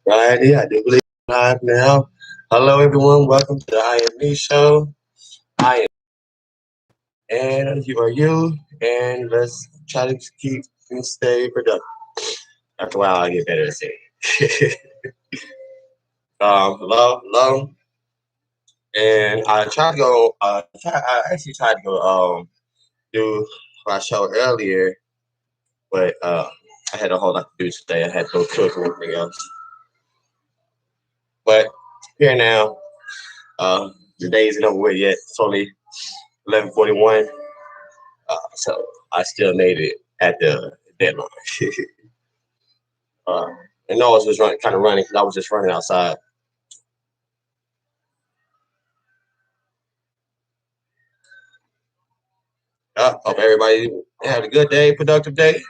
Righty, I do believe live now. Hello, everyone. Welcome to the IAm Me Show. I am, and you are you, and let's try to keep and stay productive. After a while, I get better at saying. Hello, and I tried to go. I actually tried to go do my show earlier, but I had a whole lot to do today. I had to go cook and everything else. But here now, the day isn't over with yet. It's only 11:41. So I still made it at the deadline. uh, and no, I was just kind of running because I was just running outside. Hope everybody had a good day, productive day,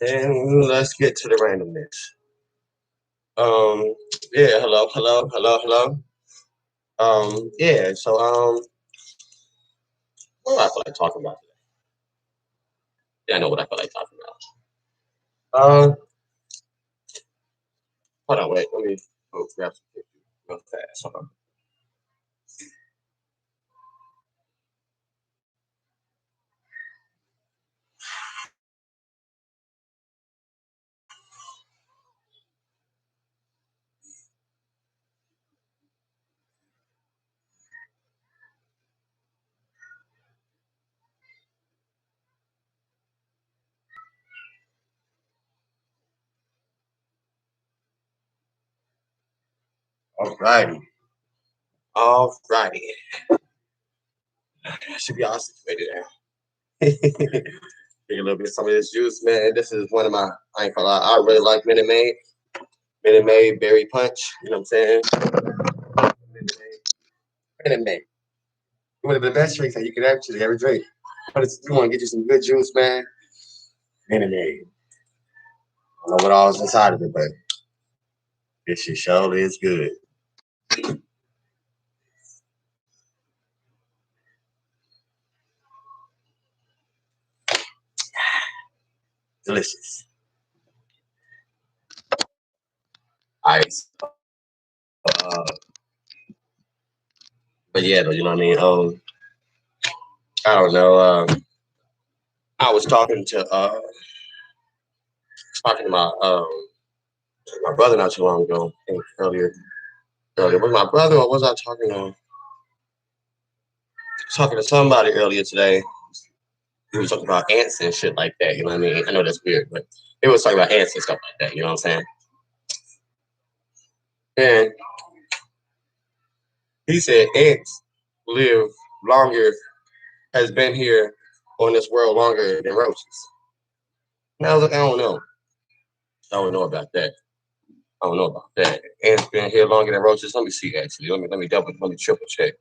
and let's get to the randomness. Yeah, hello. Yeah. So what do I feel like talking about today? Yeah, I know what I feel like talking about. Hold on, wait. Let me grab some pictures real fast. Hold on. Alrighty. I should be all situated now. Drink a little bit of some of this juice, man. This is one of my, I ain't gonna lie, I really like Minute Maid. Minute Maid Berry Punch, you know what I'm saying? Minute Maid. Minute Maid. One of the best drinks that you could actually ever drink. But you want to get you some good juice, man. Minute Maid. I don't know what all is inside of it, but this shit surely is good. Delicious. Ice. Uh, but yeah, though, you know what I mean? I don't know. I was talking to my brother not too long ago. I think earlier. Was my brother or was I talking to somebody earlier today? He was talking about ants and shit like that. You know what I mean? I know that's weird, but it was talking about ants and stuff like that. You know what I'm saying? And he said ants live longer, has been here on this world longer than roaches. Now I was like, I don't know. I don't know about that. I don't know about that. Ants been here longer than roaches. Let me see. Actually, let me triple check.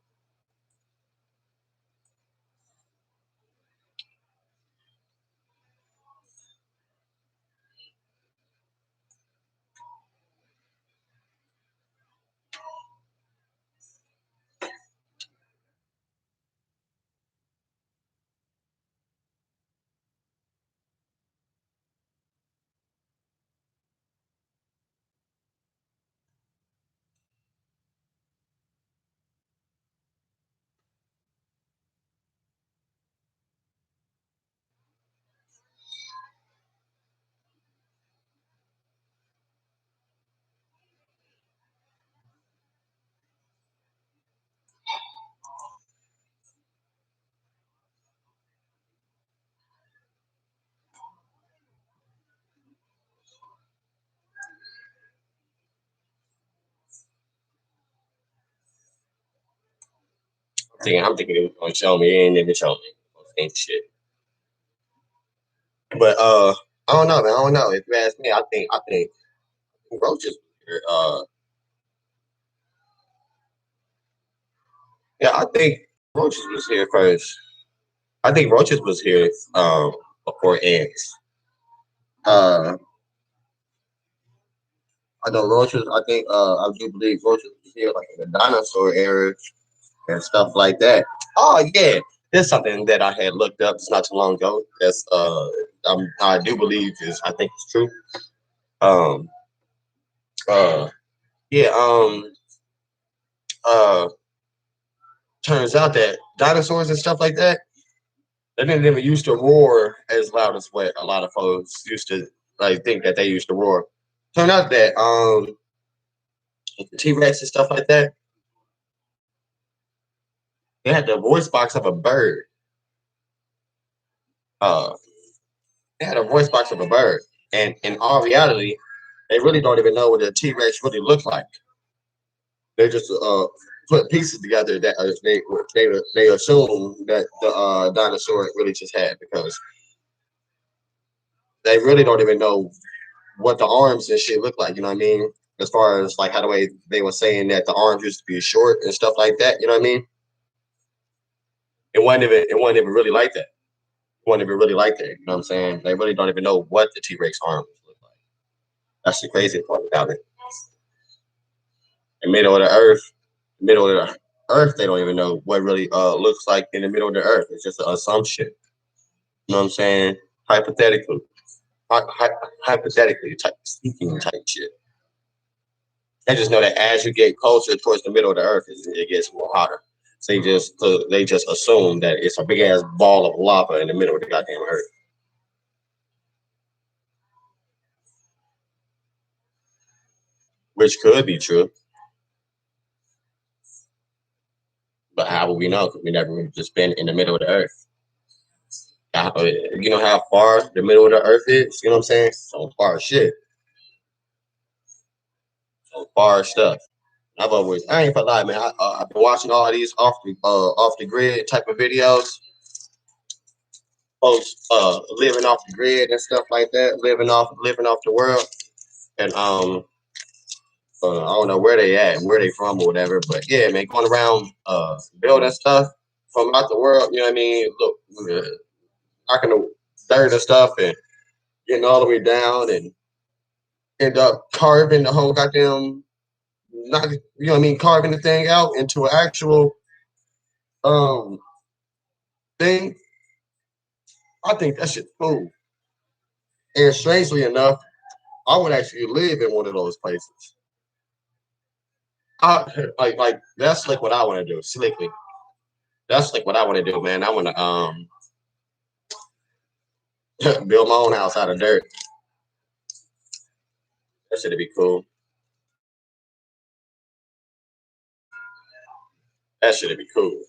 I'm thinking it was gonna show me, and then it showed me. Ain't shit. But I don't know, man. I don't know. If you ask me, I think roaches. Uh, yeah, I think roaches was here first. I think roaches was here before ants. Uh, I know roaches. I do believe roaches was here like in the dinosaur era and stuff like that. Oh yeah, there's something that I had looked up just not too long ago. I do believe is I think it's true. Um, yeah. Uh, Turns out that dinosaurs and stuff like that, they didn't even used to roar as loud as what a lot of folks used to like think that they used to roar. Turned out that T-Rex and stuff like that, they had the voice box of a bird. Uh, they had a voice box of a bird, and in all reality, they really don't even know what a T-Rex really looked like. They just put pieces together that they assume that the dinosaur really just had, because they really don't even know what the arms and shit look like. You know what I mean? As far as like how the way they were saying that the arms used to be short and stuff like that. You know what I mean? It wasn't even really like that. It wasn't even really like that. You know what I'm saying? They really don't even know what the T-Rex arms look like. That's the crazy part about it. In the middle of the earth, middle of the earth, they don't even know what really looks like in the middle of the earth. It's just an assumption. You know what I'm saying? Hypothetically, hypothetically type speaking type shit. They just know that as you get closer towards the middle of the earth, it gets more hotter. So they just assume that it's a big ass ball of lava in the middle of the goddamn earth, which could be true. But how would we know? Because we never really just been in the middle of the earth. You know how far the middle of the earth is? You know what I'm saying? So far as shit. So far as stuff. I ain't gonna lie, man. I've been watching all these off the grid type of videos. Folks living off the grid and stuff like that, living off the world. And I don't know where they at, where they from or whatever. But yeah, man, going around building stuff from out the world, you know what I mean? Look, knocking the dirt and stuff and getting all the way down and end up carving the whole goddamn, not, you know what I mean, carving the thing out into an actual um thing. I think that shit's cool. And strangely enough, I would actually live in one of those places. Like that's like what I want to do. Slickly, that's like what I want to do, man. I want to build my own house out of dirt. That should be cool. That should be cool.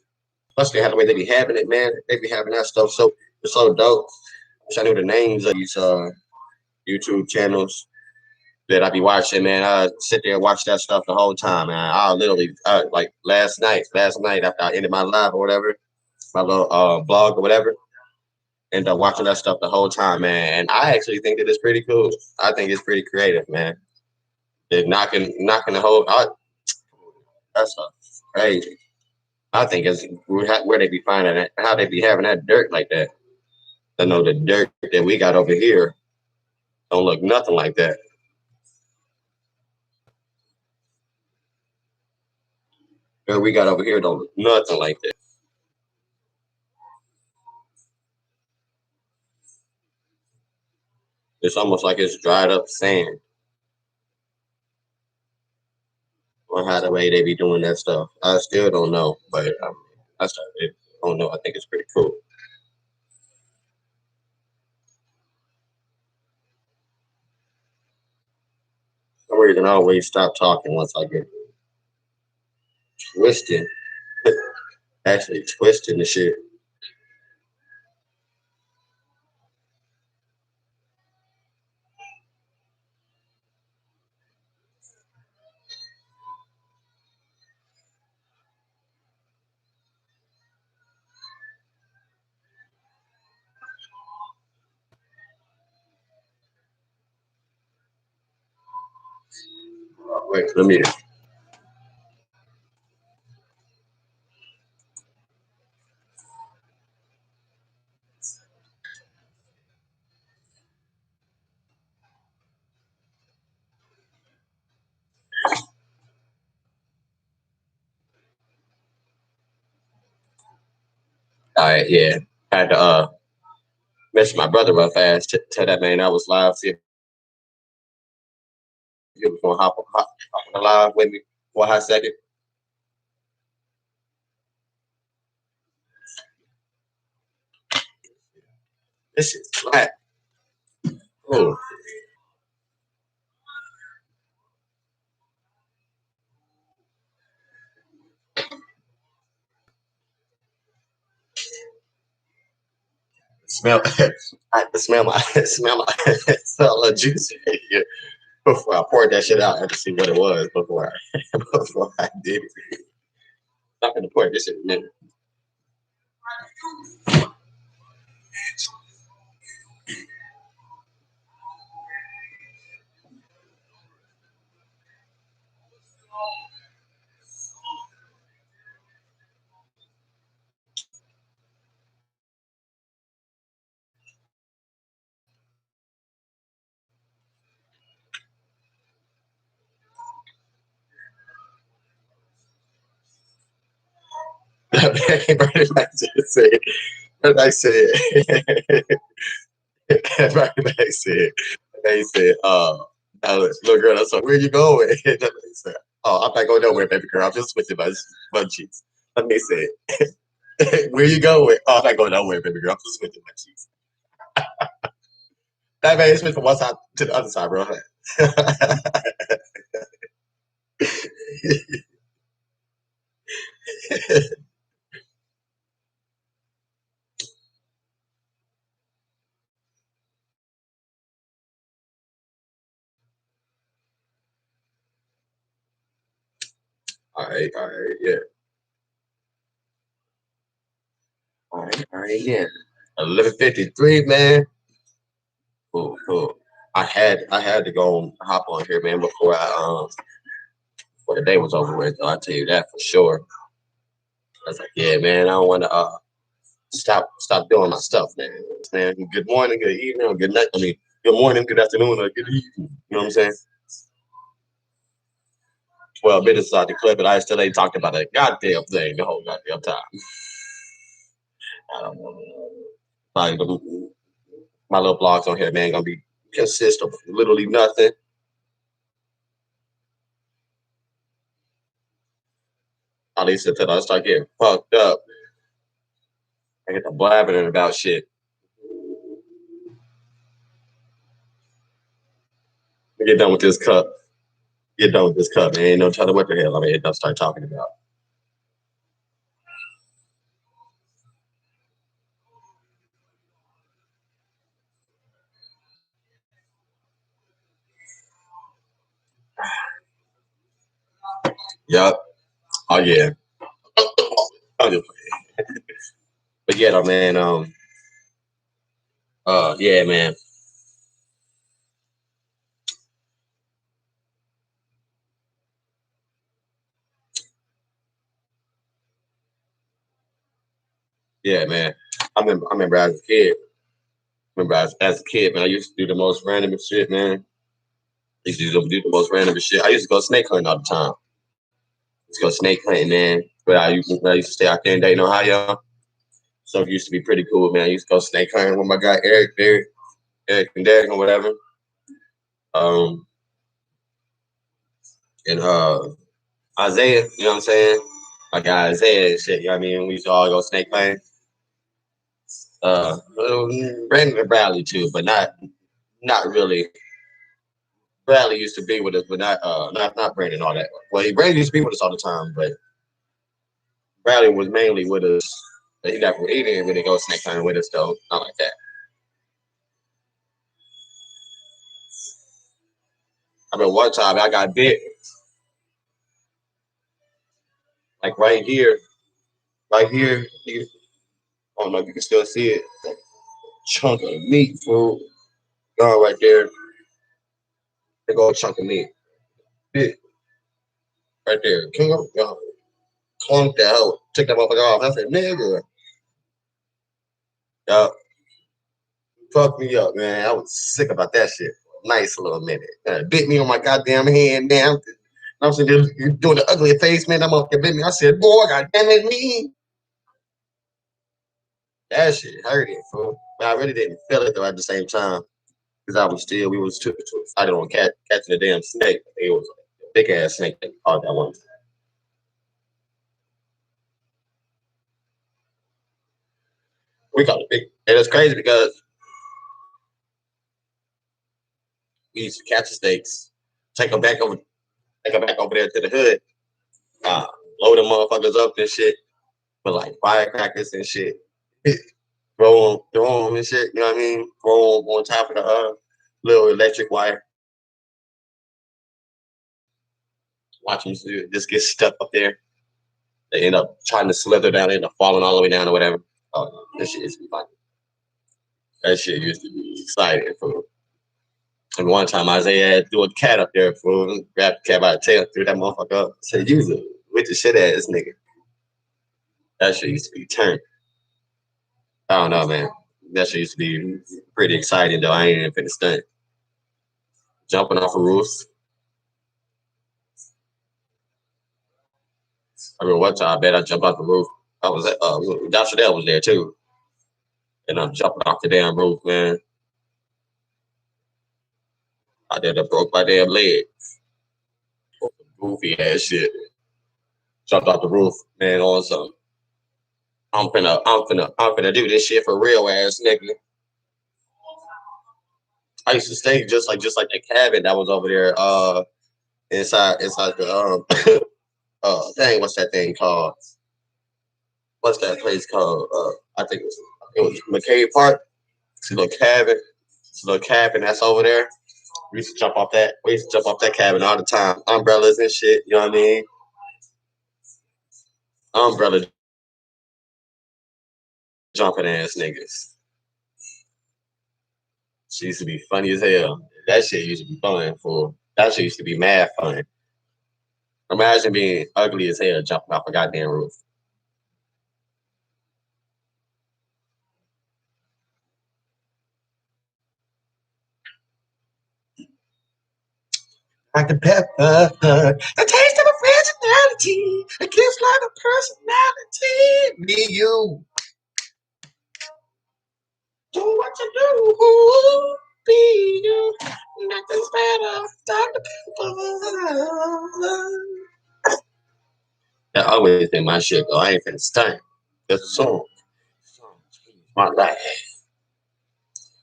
Especially how the way they be having it, man. They be having that stuff so it's so dope. Wish I knew the names of these YouTube channels that I be watching, man. I sit there and watch that stuff the whole time, man. I literally like last night after I ended my live or whatever, my little blog or whatever, end up watching that stuff the whole time, man. And I actually think that it's pretty cool. I think it's pretty creative, man. They're knocking the whole. That's crazy. I think it's where they be finding it, how they be having that dirt like that. I know the dirt that we got over here don't look nothing like that. Dirt we got over here don't look nothing like that. It's almost like it's dried up sand, or how the way they be doing that stuff. I still don't know, but I don't know. I think it's pretty cool. For some reason, I always stop talking once I get twisted. Actually, twisting the shit. Wait, let me. All right, yeah. Had to message my brother real fast. Tell that man I was live. See You was gonna hop on the live with me for a hot second. This shit's flat. Oh. Smell. I had to smell my smell of juice here before I poured that shit out. I had to see what it was before I did it. I'm not gonna pour this in a minute. Everybody said. Everybody said. Everybody said. They said. Little girl, that's like, where you going? They said, oh, I'm not going nowhere, baby girl. I'm just switching my cheeks. Let me say, where you going? Oh, I'm not going nowhere, baby girl. I'm just switching my cheeks. That man switched from one side to the other side, bro. All right, yeah. All right, yeah. 11:53, man. Cool. I had to go and hop on here, man, before the day was over with. I'll tell you that for sure. I was like, yeah, man, I don't want to stop doing my stuff, man. Good morning, good evening, or good night. I mean, good morning, good afternoon, or good evening. You know what I'm saying? 12 minutes out the clip, and I still ain't talked about a goddamn thing the whole goddamn time. I don't know. Like, my little blogs on here, man, gonna be consist of literally nothing. At least until I start getting fucked up. I get to blabbering about shit. Get done with this cup. Get done with this cup, man. Ain't no telling what the hell I'm gonna start talking about. Yup. Oh yeah. Oh, but yeah, though, man. Yeah, man. Yeah, man. I remember as a kid. As a kid, man, I used to do the most random shit, man. I used to do the most random shit. I used to go snake hunting all the time. Let's go snake hunting, man. But I used to stay out there in Dayton, Ohio. So it used to be pretty cool, man. I used to go snake hunting with my guy Eric and Derek or whatever. And Isaiah, you know what I'm saying? My guy Isaiah and shit, you know what I mean? We used to all go snake hunting. Brandon and Bradley too, but not really. Bradley used to be with us, but not Brandon all that. Well, Brandon used to be with us all the time, but Bradley was mainly with us. He didn't really go snake hunting with us though, not like that. I remember one time I got bit, like right here. I don't know if you can still see it. Like, chunk of meat, food, gone right there. Big old chunk of meat, bit right there. King of clunk that out, took that motherfucker off. I said, nigga, y'all fuck me up, man. I was sick about that shit. Nice little minute. Bit me on my goddamn hand, damn. I'm sitting there doing the ugly face, man. That motherfucker bit me. I said, boy, goddamn it, me. That shit hurt it, fool. But I really didn't feel it though at the same time. because we was too excited on catching the damn snake. It was a big ass snake that caught that one. We caught a big, and it's crazy because we used to catch the snakes, take them back over there to the hood, load them motherfuckers up and shit with like firecrackers and shit. throw them and shit. You know what I mean? Throw them on top of the little electric wire. Watch them just get stuck up there. They end up trying to slither down, end up falling all the way down or whatever. Oh, that shit used to be funny. That shit used to be exciting, fool. And one time Isaiah threw a cat up there, fool. Grabbed the cat by the tail, threw that motherfucker up. Said, "Use it with the shit ass nigga." That shit used to be turned. I don't know, man. That shit used to be pretty exciting, though. I ain't even finna stunt. Jumping off of roofs. I mean, one time I bet I jumped off the roof. I was at, Josh Adele was there too. And I'm jumping off the damn roof, man. I did have broke my damn leg. Goofy ass shit. Jumped off the roof, man, on some. I'm finna do this shit for real ass nigga. I used to stay just like the cabin that was over there, inside the dang, what's that thing called? What's that place called? I think it was McCabe Park. It's a little cabin that's over there. We used to jump off that cabin all the time. Umbrellas and shit, you know what I mean? Umbrella jumping ass niggas. She used to be funny as hell. That shit used to be fun, fool. That shit used to be mad fun. Imagine being ugly as hell jumping off a goddamn roof. Dr. Pepper, the taste of originality, it gives like a personality. Me, you. Do what you do, be you. Nothing's better, Dr. Pepper. That always been my shit, though. I ain't finna stunt. That's a song. Changed my life.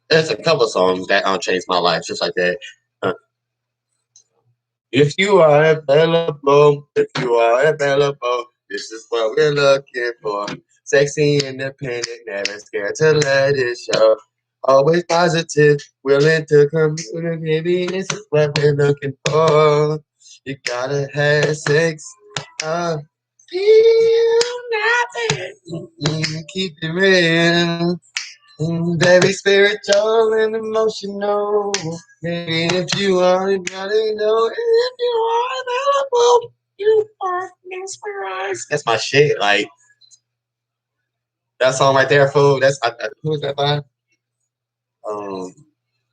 There's a couple songs that changed my life, just like that. If you are available, this is what we're looking for. Sexy, independent, never scared to let it show. Always positive, willing to communicate. Maybe this is what we're looking for. You gotta have sex. Feel nothing. Keep it real. Very spiritual and emotional. Maybe if you are, you gotta know. If you are available, you are mesmerized. That's my shit. Like that song right there, fool. That's who is that by? I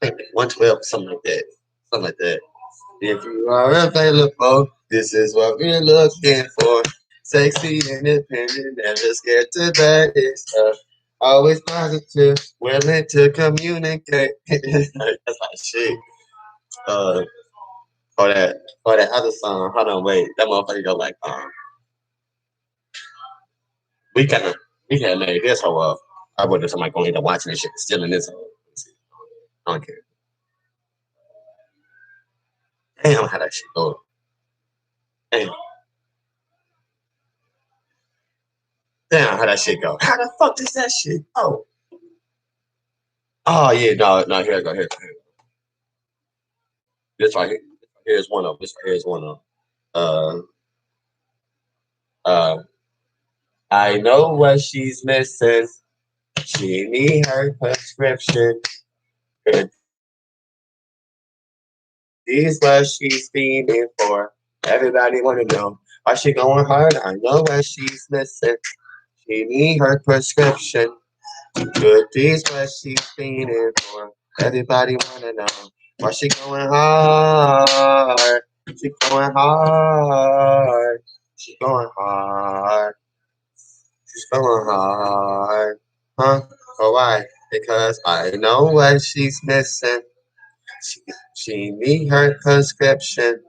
think 112, something like that. Something like that. If you are available, this is what we're looking for. Sexy, independent, never scared to bad stuff. Always positive, willing to communicate. That's my shit. For that other song, hold on, wait. That motherfucker go like, we can't make this hoe up. I wonder if somebody gonna end up watching this shit, stealing this hoe. I don't care. Damn, how that shit go. Damn. Damn, how that shit go. How the fuck does that shit go? Oh yeah, no, here I go, here. This right here. Here's one of them. This right here is one of them. I know what she's missing. She need her prescription. These what she's feeding for. Everybody wanna know why she going hard. I know what she's missing. She need her prescription. Good, these what she's feeding for. Everybody wanna know why she going hard. She going hard. She going hard. She's going hard. Huh? Oh, why? Because I know what she's missing. She need her prescription.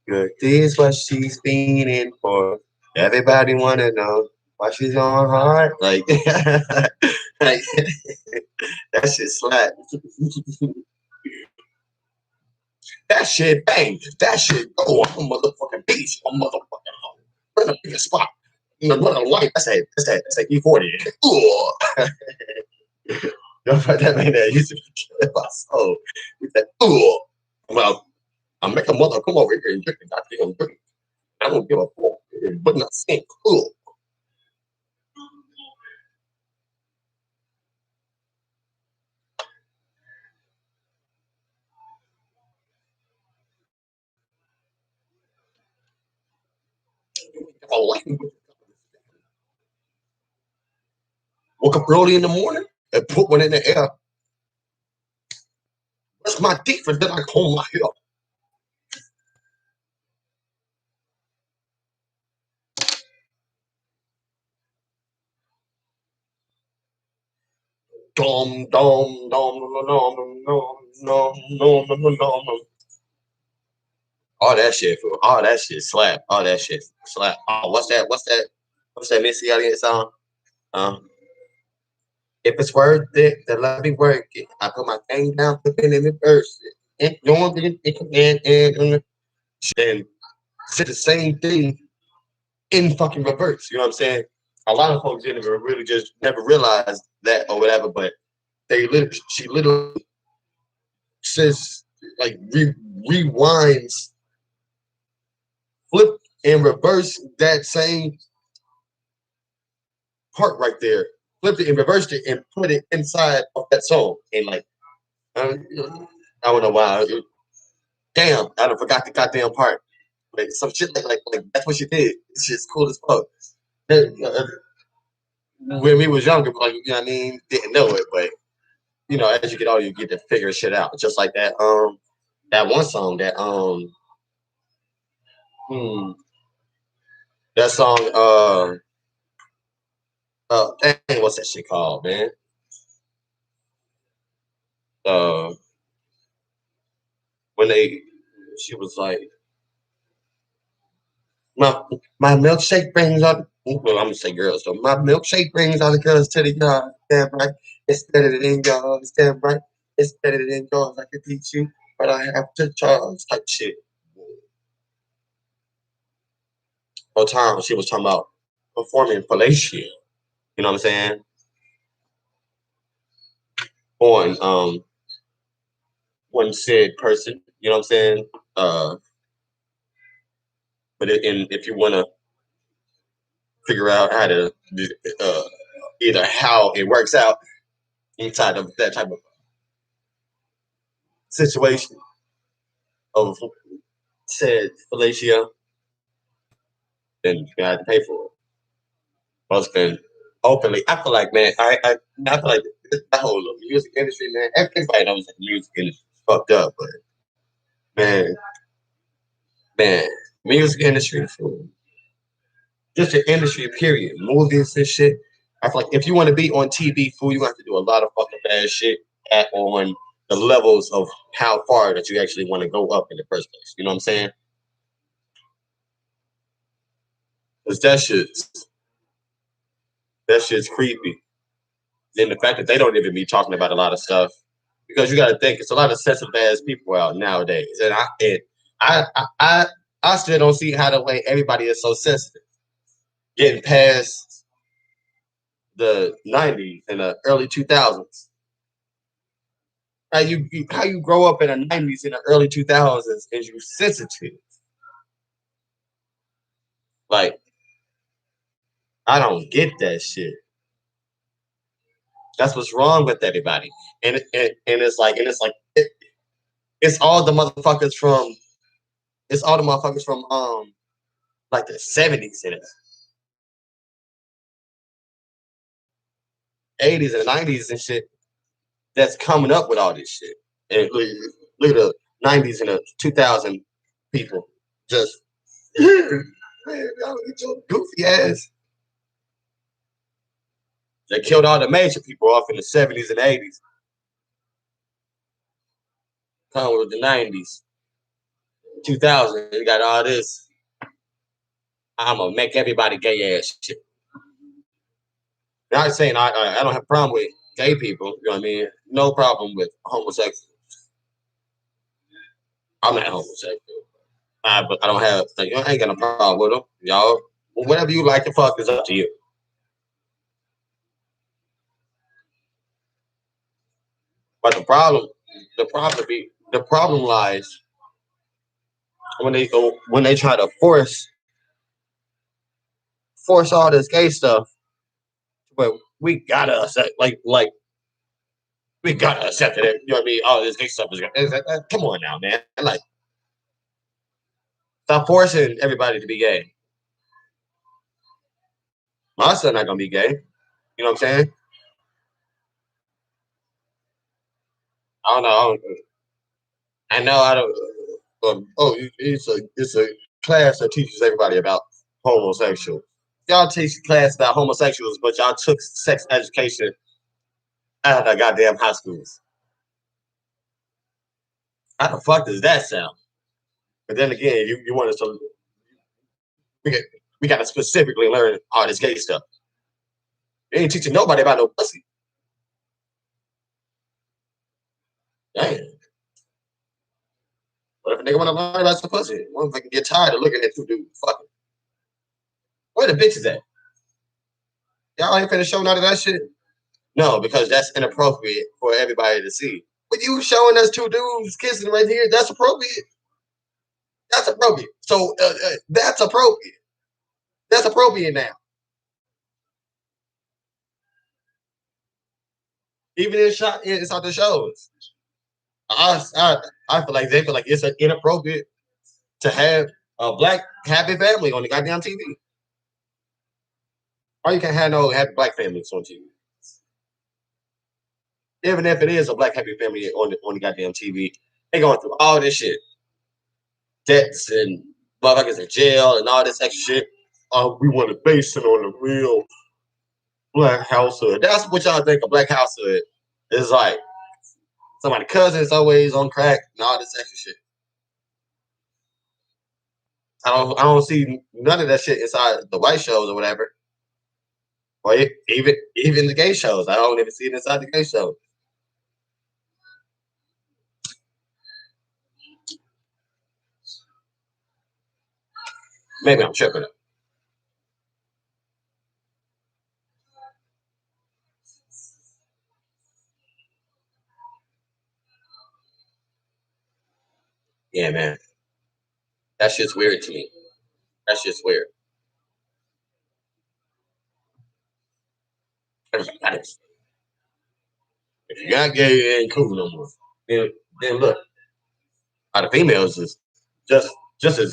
Good is what she's been in for. Everybody wanna know why she's on hard. Like, like that shit slap. That shit bang. That shit. Oh, I'm a motherfucking beast. I'm a motherfucking hoe. We're in a bigger spot. You know, what a light. That's that E40. Ooh. Yo, that man that used to kill my soul. He said, ooh. Well, I make a mother come over here and drink the goddamn drink. I don't give a fuck. But not saying cool. Woke up early in the morning and put one in the air. That's my teeth, and then I comb my hair. Dom, dom, dom, dom, dom, dom, dom, dom, dom. All that shit, fool. All that shit slap. All that shit slap. Oh, what's that? What's that Missy Elliott song? If it's worth it, then let me work it. I put my thing down, put it in the verse. And said the same thing in fucking reverse. You know what I'm saying? A lot of folks didn't really just never realized that or whatever, but she literally says like rewinds, flip and reverse that same part right there. Flipped it and reversed it and put it inside of that song. And like, I don't know why. Damn, I done forgot the goddamn part. Like some shit like that's what she did. It's just cool as fuck. When we was younger, like you know what I mean, didn't know it, but you know, as you get older, you get to figure shit out. Just like that one song that song dang, what's that shit called, man? Uh, when she was like, my my milkshake brings all. Well, I'm gonna say girls though. My milkshake brings all the girls to the yard. Damn right, it's better than yours. Damn right, it's better than yours. I can teach you, but I have to charge. Type shit. Whole time she was talking about performing fellatio. You know what I'm saying? On one said person. You know what I'm saying? But if you want to figure out how to uh, either how it works out inside of that type of situation of said fellatio, then you got to pay for it. Most been openly. I feel like, man, I feel like the whole music industry, man. Everybody knows that the music industry is fucked up, but man, man, music industry, fool. Just the industry, period. Movies and shit. I feel like if you want to be on TV, fool, you have to do a lot of fucking bad shit on the levels of how far that you actually want to go up in the first place. You know what I'm saying? Because that shit's creepy. Then the fact that they don't even be talking about a lot of stuff, because you got to think it's a lot of sensitive ass people out nowadays, and I still don't see how the way everybody is so sensitive, getting past the '90s and the early 2000s. How you grow up in the '90s and the early 2000s is you sensitive. Like I don't get that shit. That's what's wrong with everybody. And it's all the motherfuckers from like the '70s and '80s and '90s and shit that's coming up with all this shit. And look at the '90s and the 2000 people just man, y'all get your goofy ass. They killed all the major people off in the '70s and '80s. come with the 90s, 2000s. You got all this. I'm gonna make everybody gay ass shit. Not saying I don't have a problem with gay people. You know what I mean? No problem with homosexuals. I'm not homosexual. But I don't have. I ain't got no problem with them. Y'all, whatever you like to fuck is up to you. But the problem lies when they try to force all this gay stuff. But we gotta accept, like we gotta accept it. You know what I mean? All this gay stuff is come on now, man. Like, stop forcing everybody to be gay. My son not gonna be gay. You know what I'm saying? I don't know. I know I don't. It's a class that teaches everybody about homosexuals. Y'all teach class about homosexuals, but y'all took sex education out of the goddamn high schools. How the fuck does that sound? But then again, you want us to we got to specifically learn all this gay stuff. You ain't teaching nobody about no pussy. Damn. What if a nigga want to learn about some pussy? What if they can get tired of looking at two dudes fucking? Where the bitches at? Y'all ain't finna show none of that shit? No, because that's inappropriate for everybody to see. But you showing us two dudes kissing right here, that's appropriate. That's appropriate. So that's appropriate. That's appropriate now. Even inside the shows. I feel like they feel like it's inappropriate to have a black happy family on the goddamn TV. Or you can't have no happy black families on TV. Even if it is a black happy family on the goddamn TV, they going through all this shit. Debts and motherfuckers in jail and all this extra shit. We want to base it on the real black household. That's what y'all think a black household is like. Somebody's cousin's always on crack and all this extra shit. I don't see none of that shit inside the white shows or whatever. Or even the gay shows. I don't even see it inside the gay shows. Maybe I'm tripping. Yeah, man. That shit's weird to me. That shit's weird. If you got gay, it ain't cool no more. Then look, how the females is just as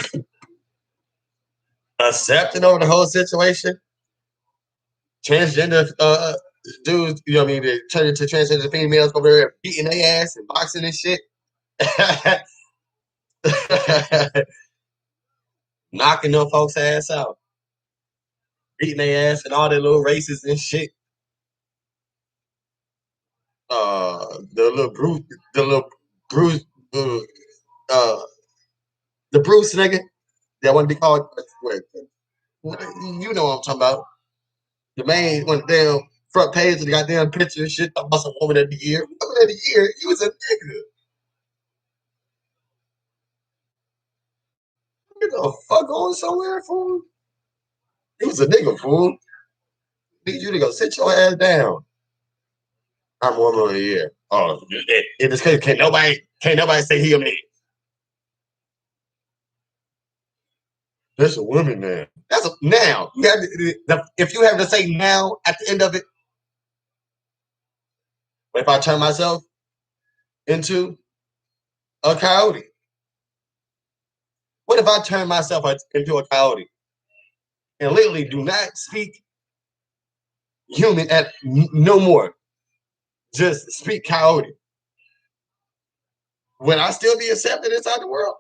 accepting over the whole situation. Transgender dudes, you know what I mean? They turn into transgender females over there beating their ass and boxing and shit. Knocking them folks' ass out. Beating their ass and all their little races and shit. The little Bruce, the Bruce nigga that want to be called. You know what I'm talking about. The main one damn front page of the goddamn picture and shit about some woman of the year. Woman of the year, he was a nigga. Get the fuck on somewhere, fool. He was a nigga, fool. Need you to go sit your ass down. I'm woman of the year. Oh, in this case, can't nobody say he or me. That's a woman now. That's a now. You have if you have to say now at the end of it. What if I turn myself into a coyote? What if I turn myself into a coyote and literally do not speak human at no more? Just speak coyote. Will I still be accepted inside the world?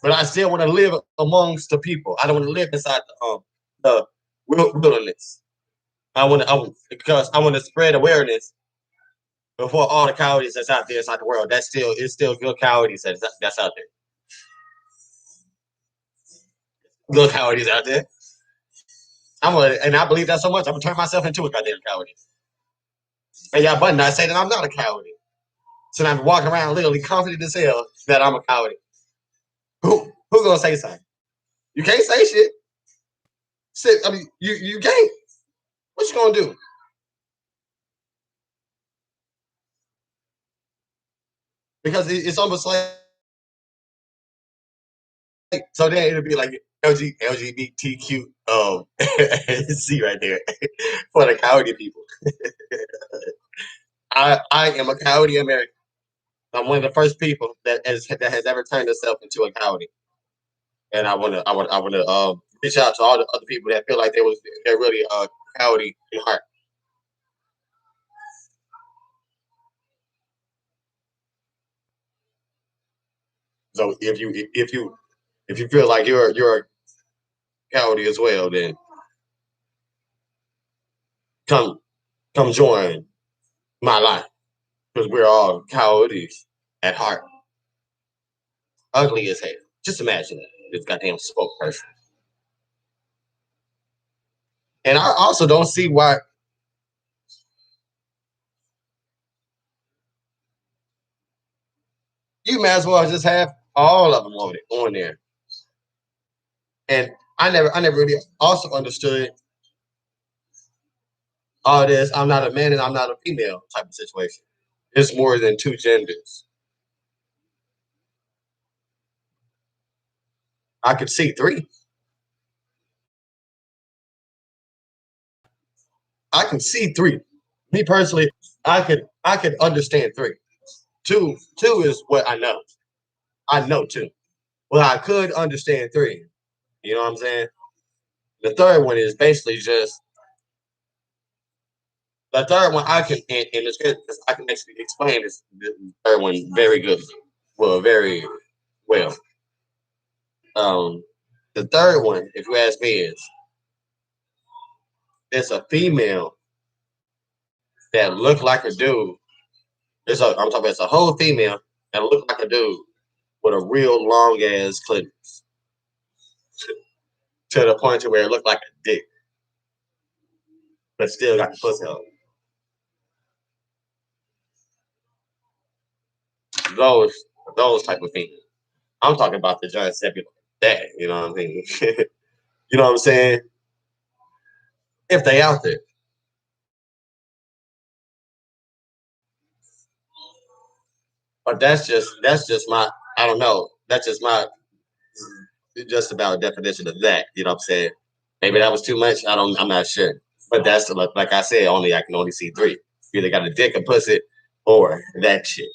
But I still want to live amongst the people. I don't want to live inside the wilderness. Because I want to spread awareness before all the coyotes that's out there inside the world. It's still good coyotes that's out there. Good coyotes out there. And I believe that so much. I'm gonna turn myself into a goddamn coyote. And y'all but not say that I'm not a coyote. So I'm walking around literally confident as hell that I'm a coyote. Who gonna say something? You can't say shit. I mean, you can't. What you gonna do? Because it's almost like so then it'll be like LGBTQ C right there for the coyote people. I am a coyote American. I'm one of the first people that has ever turned itself into a coyote. And I wanna reach out to all the other people that feel like they're really coyote in heart. So if you feel like you're a coyote as well, then come come join my life because we're all coyotes at heart. Ugly as hell. Just imagine it. This goddamn spokesperson. And I also don't see why you might as well just have all of them on there. And I never really also understood all this. I'm not a man and I'm not a female type of situation. It's more than two genders. I could see three. I can see three. Me personally, I could understand three. Two is what I know. I know two. Well, I could understand three. You know what I'm saying? The third one is basically just the third one. I can in the script I can actually explain this the third one very good. Well, very well. Um, the third one, if you ask me, is it's a female that look like a dude. I'm talking about it's a whole female that look like a dude with a real long ass clitoris to the point to where it looked like a dick, but still got the pussy on. Those those type of things. I'm talking about the giant sepulchre. That you know what I mean? You know what I'm saying? If they out there, but that's just my I don't know. That's just my just about definition of that. You know what I'm saying? Maybe that was too much. I'm not sure. But that's like I said. Only I can only see three. You either got a dick, a pussy, or that shit.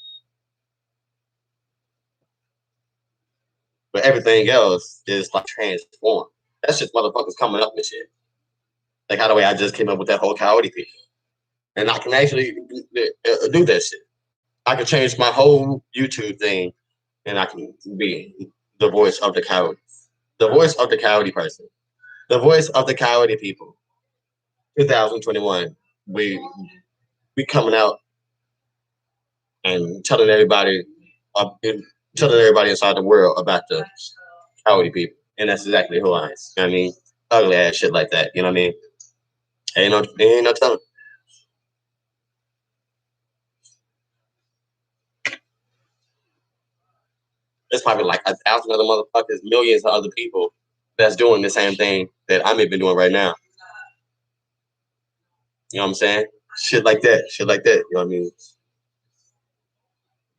But everything else is like transformed. That's just motherfuckers coming up with shit. Like how the way I just came up with that whole coyote thing. And I can actually do that shit. I can change my whole YouTube thing and I can be the voice of the coyote. The voice of the coyote person. The voice of the coyote people. 2021. We we coming out and telling everybody inside the world about the coyote people. And that's exactly who I am. I mean, ugly ass shit like that. You know what I mean? Ain't no telling. There's probably like 1,000 other motherfuckers, millions of other people that's doing the same thing that I'm even doing right now. You know what I'm saying? Shit like that. Shit like that. You know what I mean?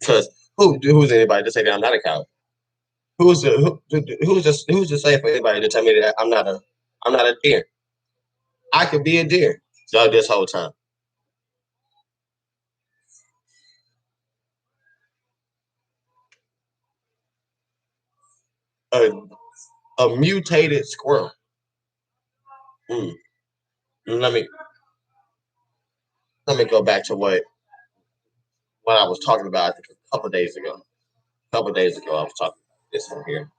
Because who's anybody to say that I'm not a coward? Who's to say for anybody to tell me that I'm not a deer? I could be a deer. So this whole time. A, a mutated squirrel. Mm. Let me let me go back to what I was talking about I think a couple of days ago. A couple of days ago I was talking about this one here.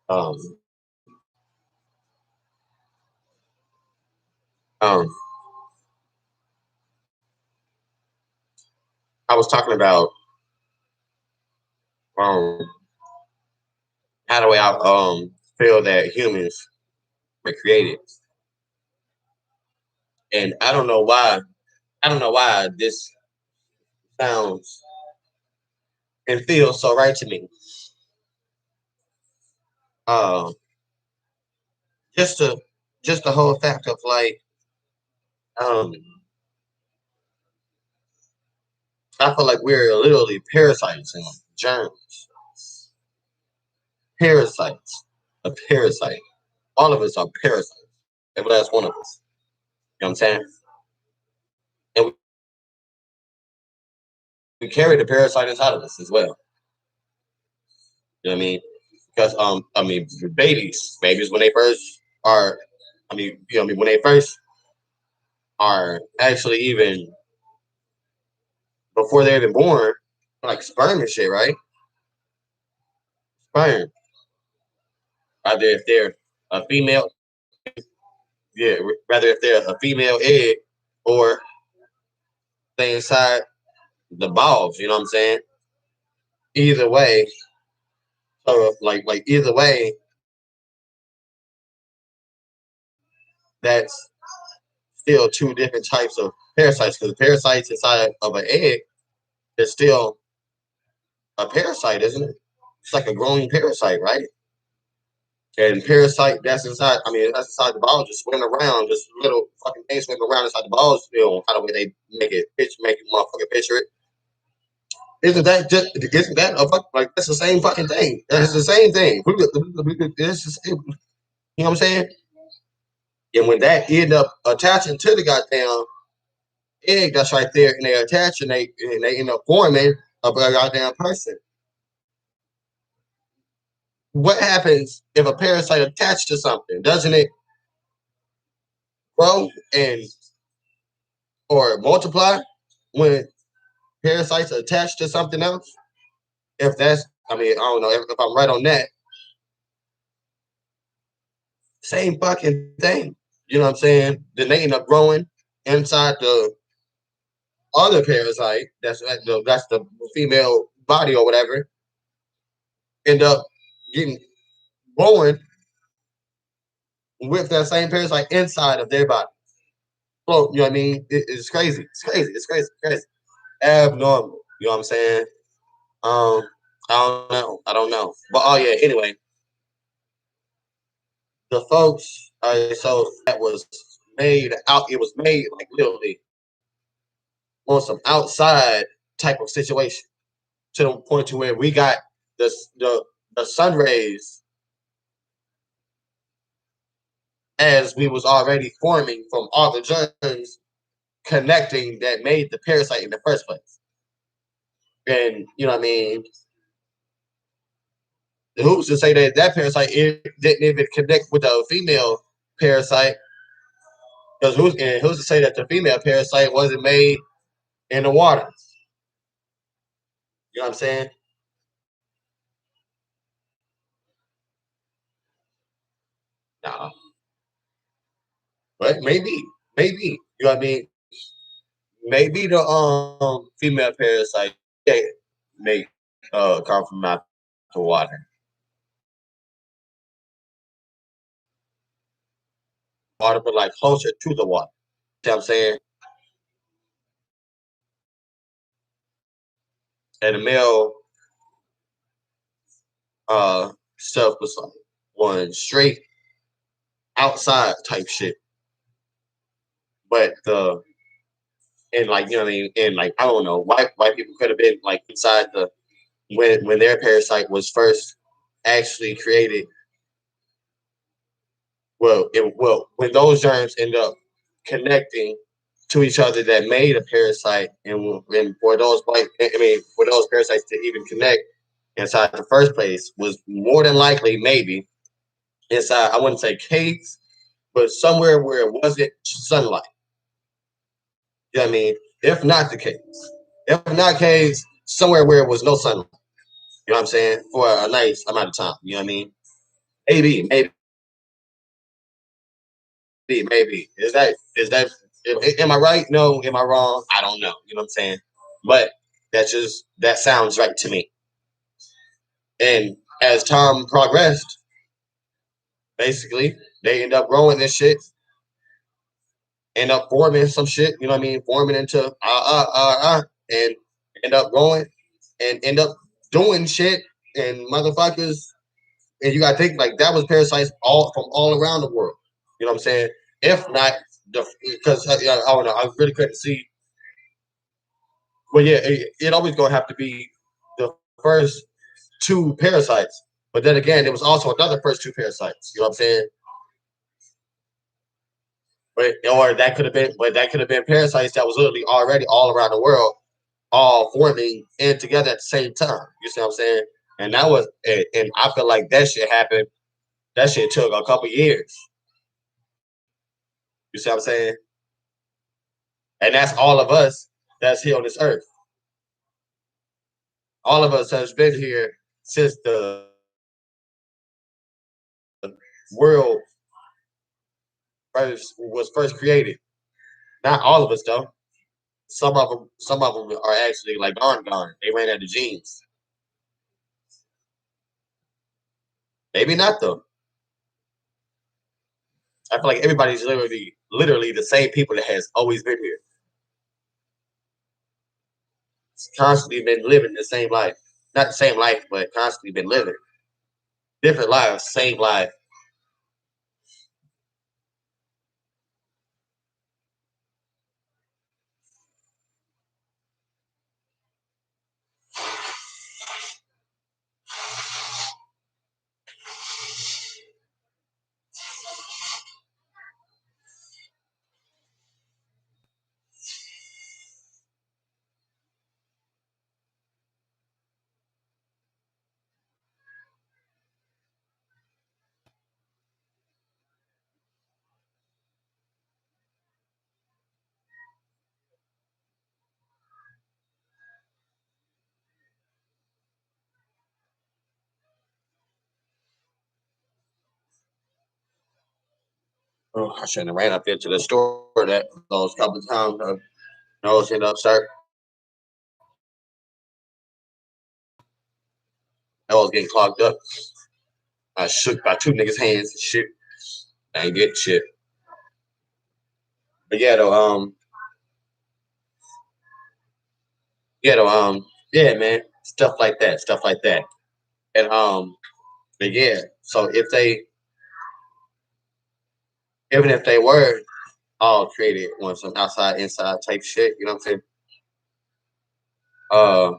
Um I was talking about um how do I feel that humans were created, and I don't know why. I don't know why this sounds and feels so right to me. Um, just the just the whole fact of like um, I feel like we're literally parasites and germs. Parasites, a parasite. All of us are parasites. Every last one of us. You know what I'm saying? And we carry the parasite inside of us as well. You know what I mean? Because I mean, babies when they first are, I mean, you know, what I mean, when they first are actually even before they're even born, like sperm and shit, right? Sperm. Either if they're a female, yeah, rather if they're a female egg or they inside the balls. You know what I'm saying? Either way, so like either way, that's still two different types of parasites because the parasites inside of an egg is still a parasite, isn't it? It's like a growing parasite, right? And parasite that's inside, I mean, that's inside the ball, just swimming around, just little fucking things swimming around inside the balls, you know, how the way they make it motherfucking picture it. Isn't that a fuck, like, that's the same fucking thing. That's the same thing. You know what I'm saying? And when that end up attaching to the goddamn egg that's right there, and they attach and they end up forming a goddamn person. What happens if a parasite attached to something? Doesn't it grow and or multiply when parasites are attached to something else? If that's, I mean, I don't know if I'm right on that. Same fucking thing. You know what I'm saying? Then they end up growing inside the other parasite. That's the female body or whatever. End up getting born with that same parasite inside of their body. So, you know what I mean? It's crazy. It's crazy. It's crazy. It's crazy. Abnormal. You know what I'm saying? Um, I don't know. I don't know. But oh yeah. Anyway, the folks. So that was made out. It was made like literally on some outside type of situation to the point to where we got the the the sun rays as we was already forming from all the germs connecting that made the parasite in the first place. And you know what I mean? Who's to say that that parasite didn't even connect with the female parasite? Because who's to say that the female parasite wasn't made in the water? You know what I'm saying? Nah, but maybe you know what I mean. Maybe the female parasite may come from out the water. Water, but like closer to the water. You know what I'm saying? And the male stuff was like one straight outside type shit. But the and like you know what I mean, and like I don't know, white people could have been like inside the when their parasite was first actually created. Well, when those germs end up connecting to each other that made a parasite, and for those for those parasites to even connect inside the first place was more than likely maybe inside. I wouldn't say caves, but somewhere where it wasn't sunlight. You know what I mean? If not the caves, if not caves, somewhere where it was no sunlight. You know what I'm saying? For a nice amount of time. You know what I mean? Maybe maybe. Is that am I right? No, am I wrong? I don't know. You know what I'm saying? But that sounds right to me. And as time progressed, basically, they end up growing this shit, end up forming some shit, you know what I mean? Forming into and end up growing and end up doing shit and motherfuckers. And you gotta think like that was parasites all from all around the world. You know what I'm saying? If not because I don't know, I really couldn't see. Well, yeah, it always gonna have to be the first two parasites. But then again, there was also another first two parasites. You know what I'm saying? But that could have been parasites that was literally already all around the world, all forming in together at the same time. You see what I'm saying? And that was, and I feel like that shit happened. That shit took a couple years. You see what I'm saying? And that's all of us that's here on this earth. All of us has been here since the world was first created. Not all of us though. Some of them are actually like gone. They ran out of genes. Maybe not though. I feel like everybody's literally the same people that has always been here. It's constantly been living the same life. Not the same life, but constantly been living. Different lives, same life. Oh, I shouldn't have ran up into the store that those couple of times. Nose ended up start. I was getting clogged up. I shook by two niggas' hands and shit. I ain't get shit. But yeah, man, stuff like that. And but yeah, so even if they were all created on some outside inside type shit, you know what I'm saying? Uh,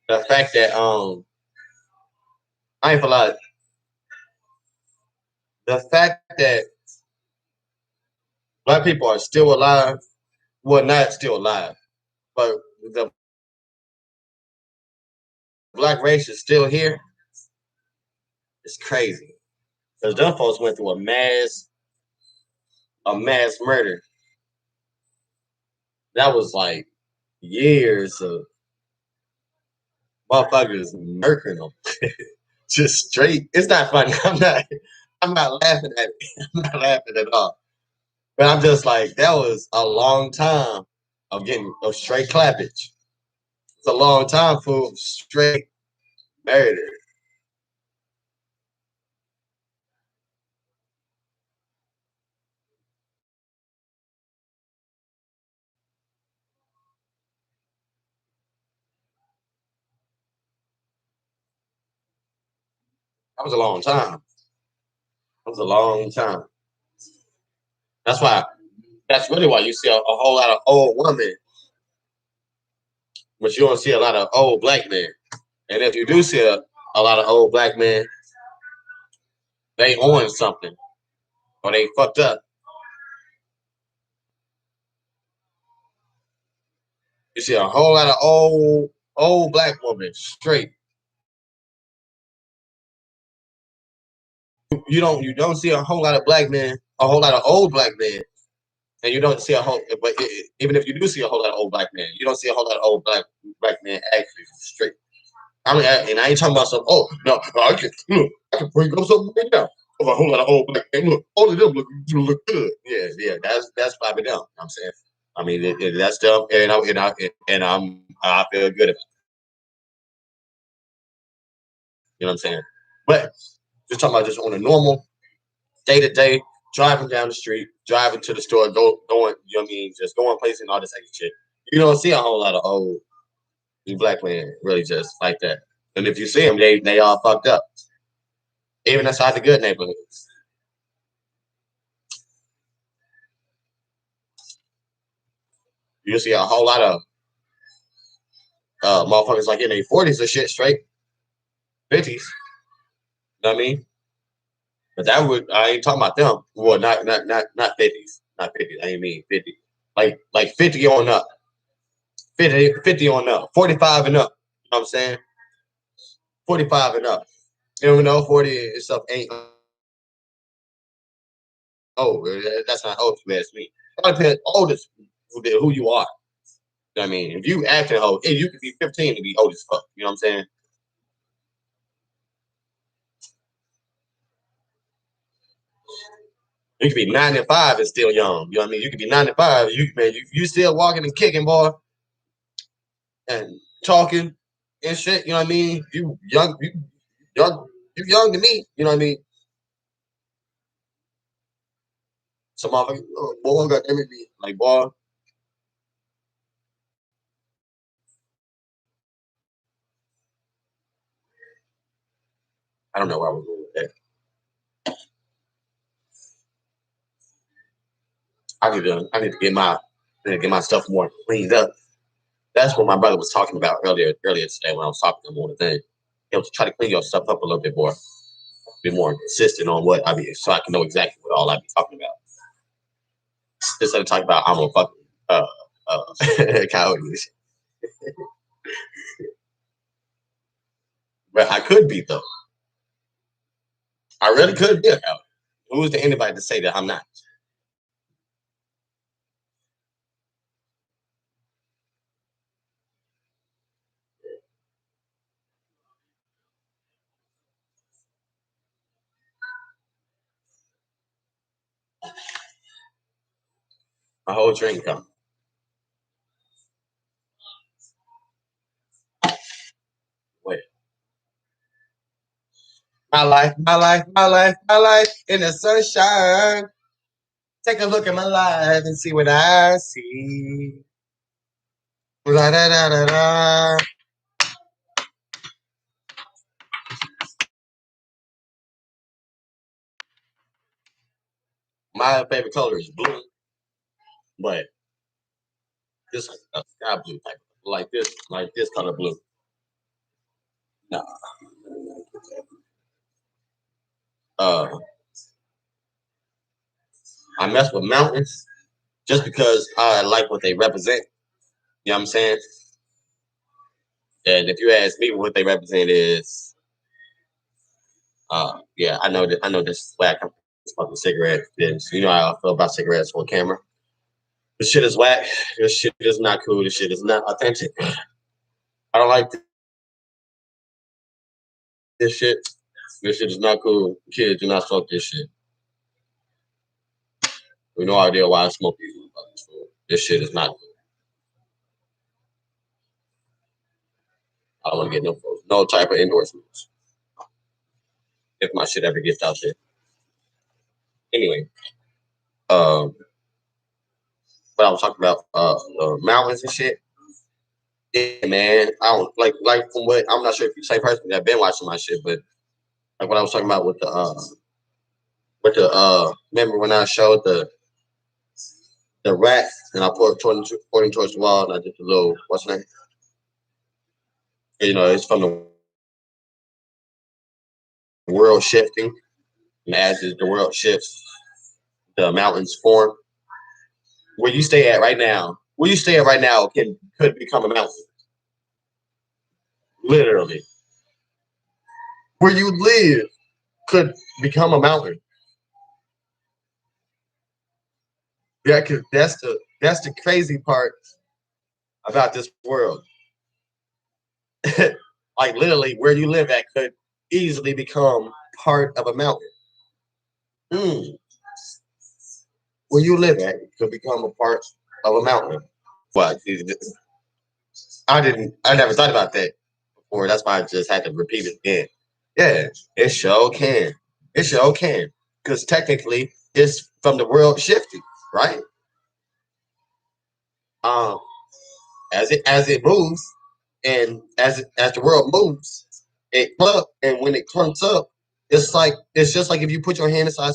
the fact that I ain't gonna lie, the fact that black people are still alive, well, not still alive, but the black race is still here. It's crazy because them folks went through a mass murder. That was like years of motherfuckers murdering them, just straight. It's not funny. I'm not laughing at it. I'm not laughing at all. But I'm just like, that was a long time of getting of straight clappage. It's a long time for straight murder. That was a long time. That was a long time. That's why. That's really why you see a whole lot of old women, but you don't see a lot of old black men. And if you do see a lot of old black men, they on something or they fucked up. You see a whole lot of old black women straight. You don't see a whole lot of black men, a whole lot of old black men And you don't see a whole, but even if you do see a whole lot of old black men, you don't see a whole lot of old black men actually straight. I mean, and I ain't talking about some. Oh no, I can bring up something right now. Of a whole lot of old black men. Look, all of them look good. Yeah, that's probably them. You know what I'm saying. I mean, that's them, and I feel good about it. You know what I'm saying? But just talking about just on a normal day to day, driving down the street, driving to the store, going, you know what I mean, just going places and all this extra shit. You don't see a whole lot of old black men really just like that. And if you see them, they all fucked up. Even inside the good neighborhoods. You see a whole lot of motherfuckers like in their 40s or shit straight. 50s. You know what I mean? But I ain't talking about them. Well, not 50s. Not 50s. I ain't mean 50. Like 50 on up. 50 on up. 45 and up. You know what I'm saying? 45 and up. You don't know 40 and stuff ain't old. That's not old to ask me. It depends old is who you are. You know what I mean? If you acting old, you could be 15 to be old as fuck. You know what I'm saying? You could be 95 and still young. You know what I mean? You could be 95. You still walking and kicking, boy, and talking and shit. You know what I mean? Young, you young to me. You know what I mean? Some motherfucker, boy, got everything. Like, boy, I don't know where I was going with that. I need to get my stuff more cleaned up. That's what my brother was talking about earlier today when I was talking to him on the thing. He was try to clean your stuff up a little bit more, be more consistent on what I be, so I can know exactly what all I be talking about. Instead of talking about I'm a fucking coyote. But I could be though. I really could be a coyote. Who is there anybody to say that I'm not? My whole drink come. Wait. My life in the sunshine. Take a look at my life and see what I see. La da da da da. My favorite color is blue, but this a sky blue type, like this color blue. No, uh, I mess with mountains just because I like what they represent. You know what I'm saying? And if you ask me what they represent is, yeah, I know this is whack. I'm smoking cigarettes. You know how I feel about cigarettes on camera. This shit is whack. This shit is not cool. This shit is not authentic. I don't like this shit. This shit is not cool. Kids do not smoke this shit. We no idea why I smoke these motherfuckers. This shit is not cool. I don't want to get no type of endorsements if my shit ever gets out there. Anyway, um, but I was talking about mountains and shit. Yeah, man. I don't like from what I'm not sure if you're the same person that been watching my shit, but like what I was talking about with the remember when I showed the rat and I pointing towards the wall and I did the little what's the name? You know, it's from the world shifting, and as the world shifts, the mountains form. Where you stay at right now could become a mountain. Literally. Where you live could become a mountain. Yeah, cause that's the crazy part about this world. Like literally, where you live at could easily become part of a mountain. Mm. Where you live at could become a part of a mountain. What? I never thought about that before. That's why I just had to repeat it again. Yeah, it sure can. It sure can. Because technically, it's from the world shifting, right? Um, as it moves, and as the world moves, it clump, and when it clumps up, it's just like if you put your hand inside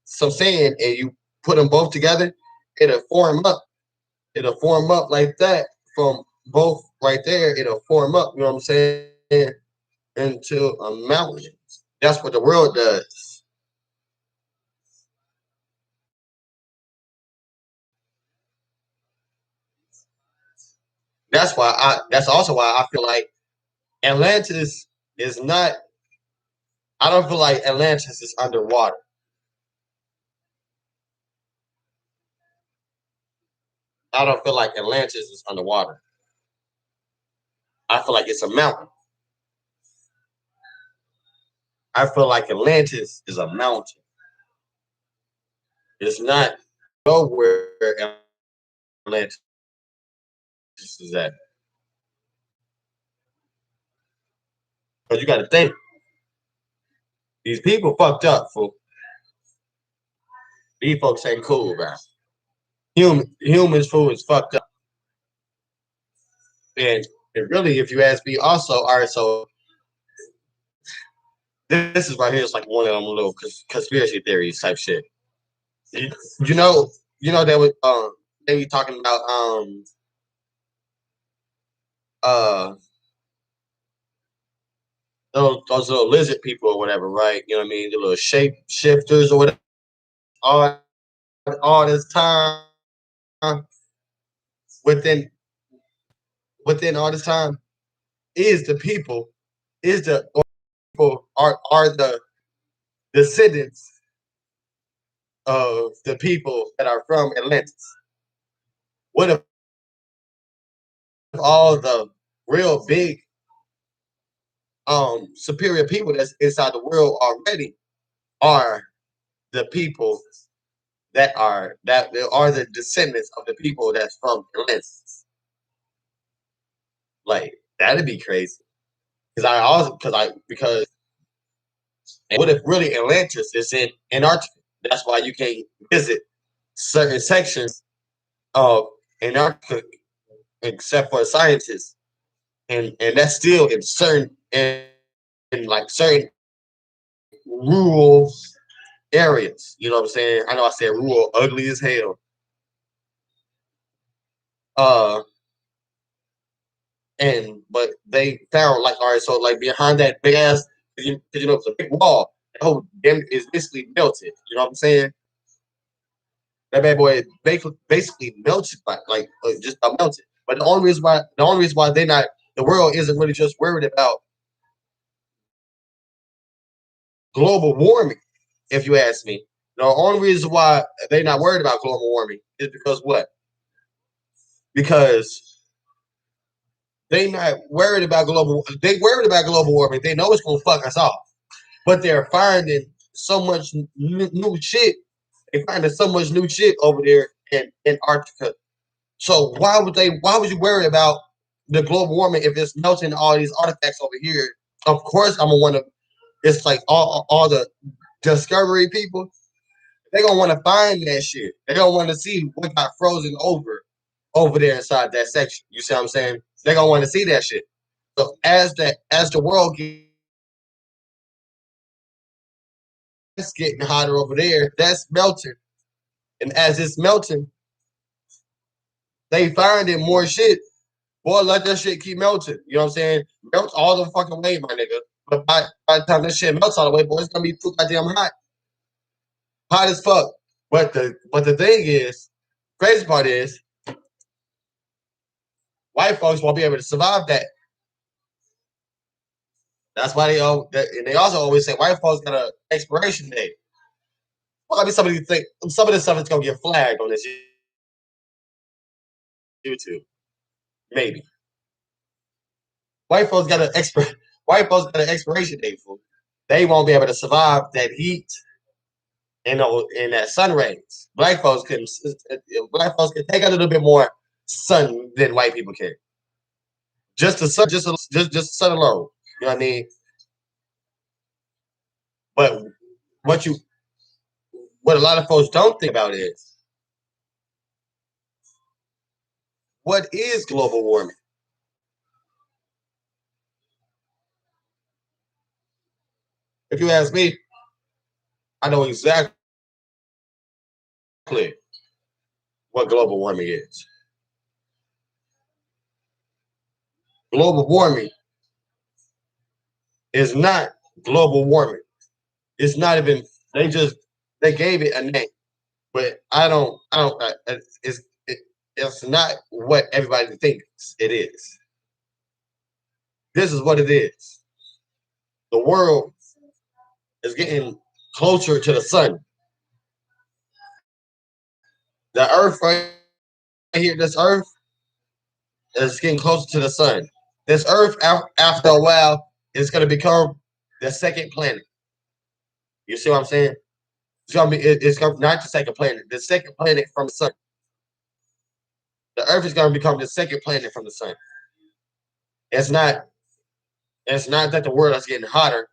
some sand, and you put them both together, it'll form up. It'll form up like that from both right there. It'll form up. You know what I'm saying? Into a mountain. That's what the world does. That's also why I feel like Atlantis is not. I don't feel like Atlantis is underwater. I don't feel like Atlantis is underwater. I feel like it's a mountain. I feel like Atlantis is a mountain. It's not nowhere Atlantis is at. But you got to think, these people fucked up, fool. These folks ain't cool, man. Humans, fool, is fucked up. And really, if you ask me, also, all right, so this is right here. It's like one of them little conspiracy theories type shit. You, you know, they be talking about uh those little lizard people or whatever, right? You know what I mean? The little shape shifters or whatever. All all this time within within all this time is the people is the people are the descendants of the people that are from Atlantis. What if all the real big superior people that's inside the world already are the people that are the descendants of the people that's from Atlantis? Like that'd be crazy. Because what if really Atlantis is in Antarctica? That's why you can't visit certain sections of Antarctica except for scientists, and that's still in in like certain rural areas. You know what I'm saying? I know I said rural, ugly as hell. Uh, and but they found like all right, so like behind that big ass, it's a big wall. The whole damn is basically melted. You know what I'm saying? That bad boy basically melted, like just about melted. But the only reason why they not the world isn't really just worried about global warming, if you ask me. The only reason why they're not worried about global warming is because what? Because they not worried about global. They worried about global warming. They know it's gonna fuck us off, but they're finding so much new shit. They finding so much new shit over there in Antarctica. So Why would you worry about the global warming if it's melting all these artifacts over here? Of course, I'm gonna want to. It's like all the discovery people. They gonna want to find that shit. They don't want to see what got frozen over there inside that section. You see what I'm saying? They gonna want to see that shit. So as the world gets getting hotter over there, that's melting. And as it's melting, they finding more shit. Boy, let that shit keep melting. You know what I'm saying? Melt all the fucking way, my nigga. But by the time that shit melts all the way, boy, it's gonna be too goddamn hot. Hot as fuck. But the thing is, crazy part is, white folks won't be able to survive that. That's why and they also always say white folks got an expiration date. Well, I mean, some of this stuff is gonna get flagged on this YouTube. Maybe white folks got an expiration date for. They won't be able to survive that heat and that sun rays. Black folks can take a little bit more sun than white people can. Just the sun, just sun alone. You know what I mean? But what a lot of folks don't think about is, what is global warming? If you ask me, I know exactly what global warming is. Global warming is not global warming. It's not even, they gave it a name, but it's not what everybody thinks it is. This is what it is. The world is getting closer to the sun. The earth right here, this earth is getting closer to the sun. This earth, after a while, is going to become the second planet. You see what I'm saying? It's going to be not the second planet, the second planet from the sun. The earth is going to become the second planet from the sun. It's not that the world is getting hotter.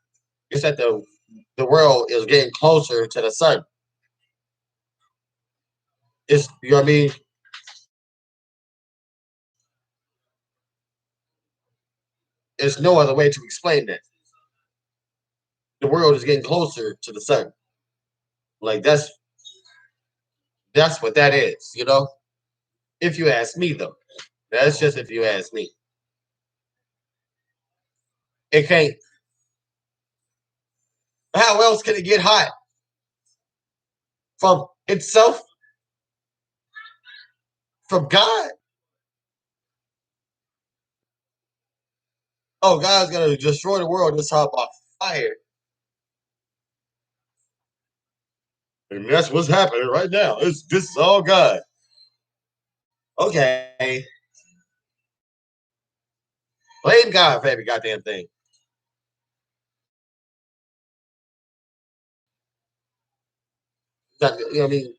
It's that the world is getting closer to the sun. It's, you know what I mean? There's no other way to explain that. The world is getting closer to the sun. Like that's what that is, you know? If you ask me, though. That's just if you ask me. It can't. How else can it get hot? From itself? From God? Oh, God's gonna destroy the world this hot by fire. And that's what's happening right now. This is all God. Okay. Blame God for every goddamn thing. You know what I mean?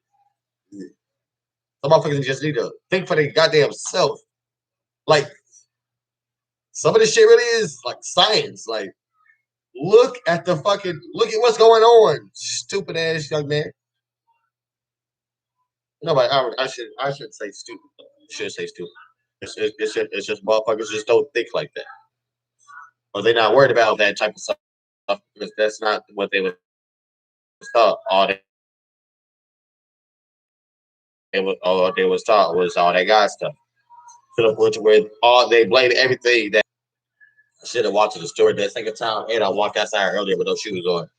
Some motherfuckers just need to think for their goddamn self. Like, some of this shit really is like science. Like, look at what's going on, stupid ass young man. No, but I should say stupid. I should say stupid. It's just motherfuckers just don't think like that, or they're not worried about that type of stuff because that's not what they were taught. All they was taught was all that God stuff. To the point where they blame everything that. I should have watched the story that second time, and I walked outside earlier with no shoes on.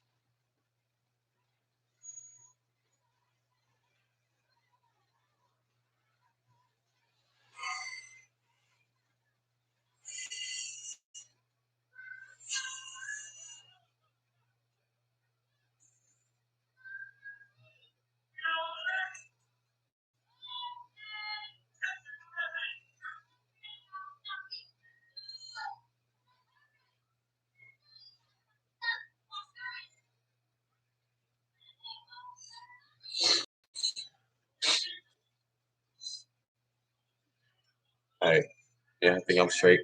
All right, yeah, I think I'm straight.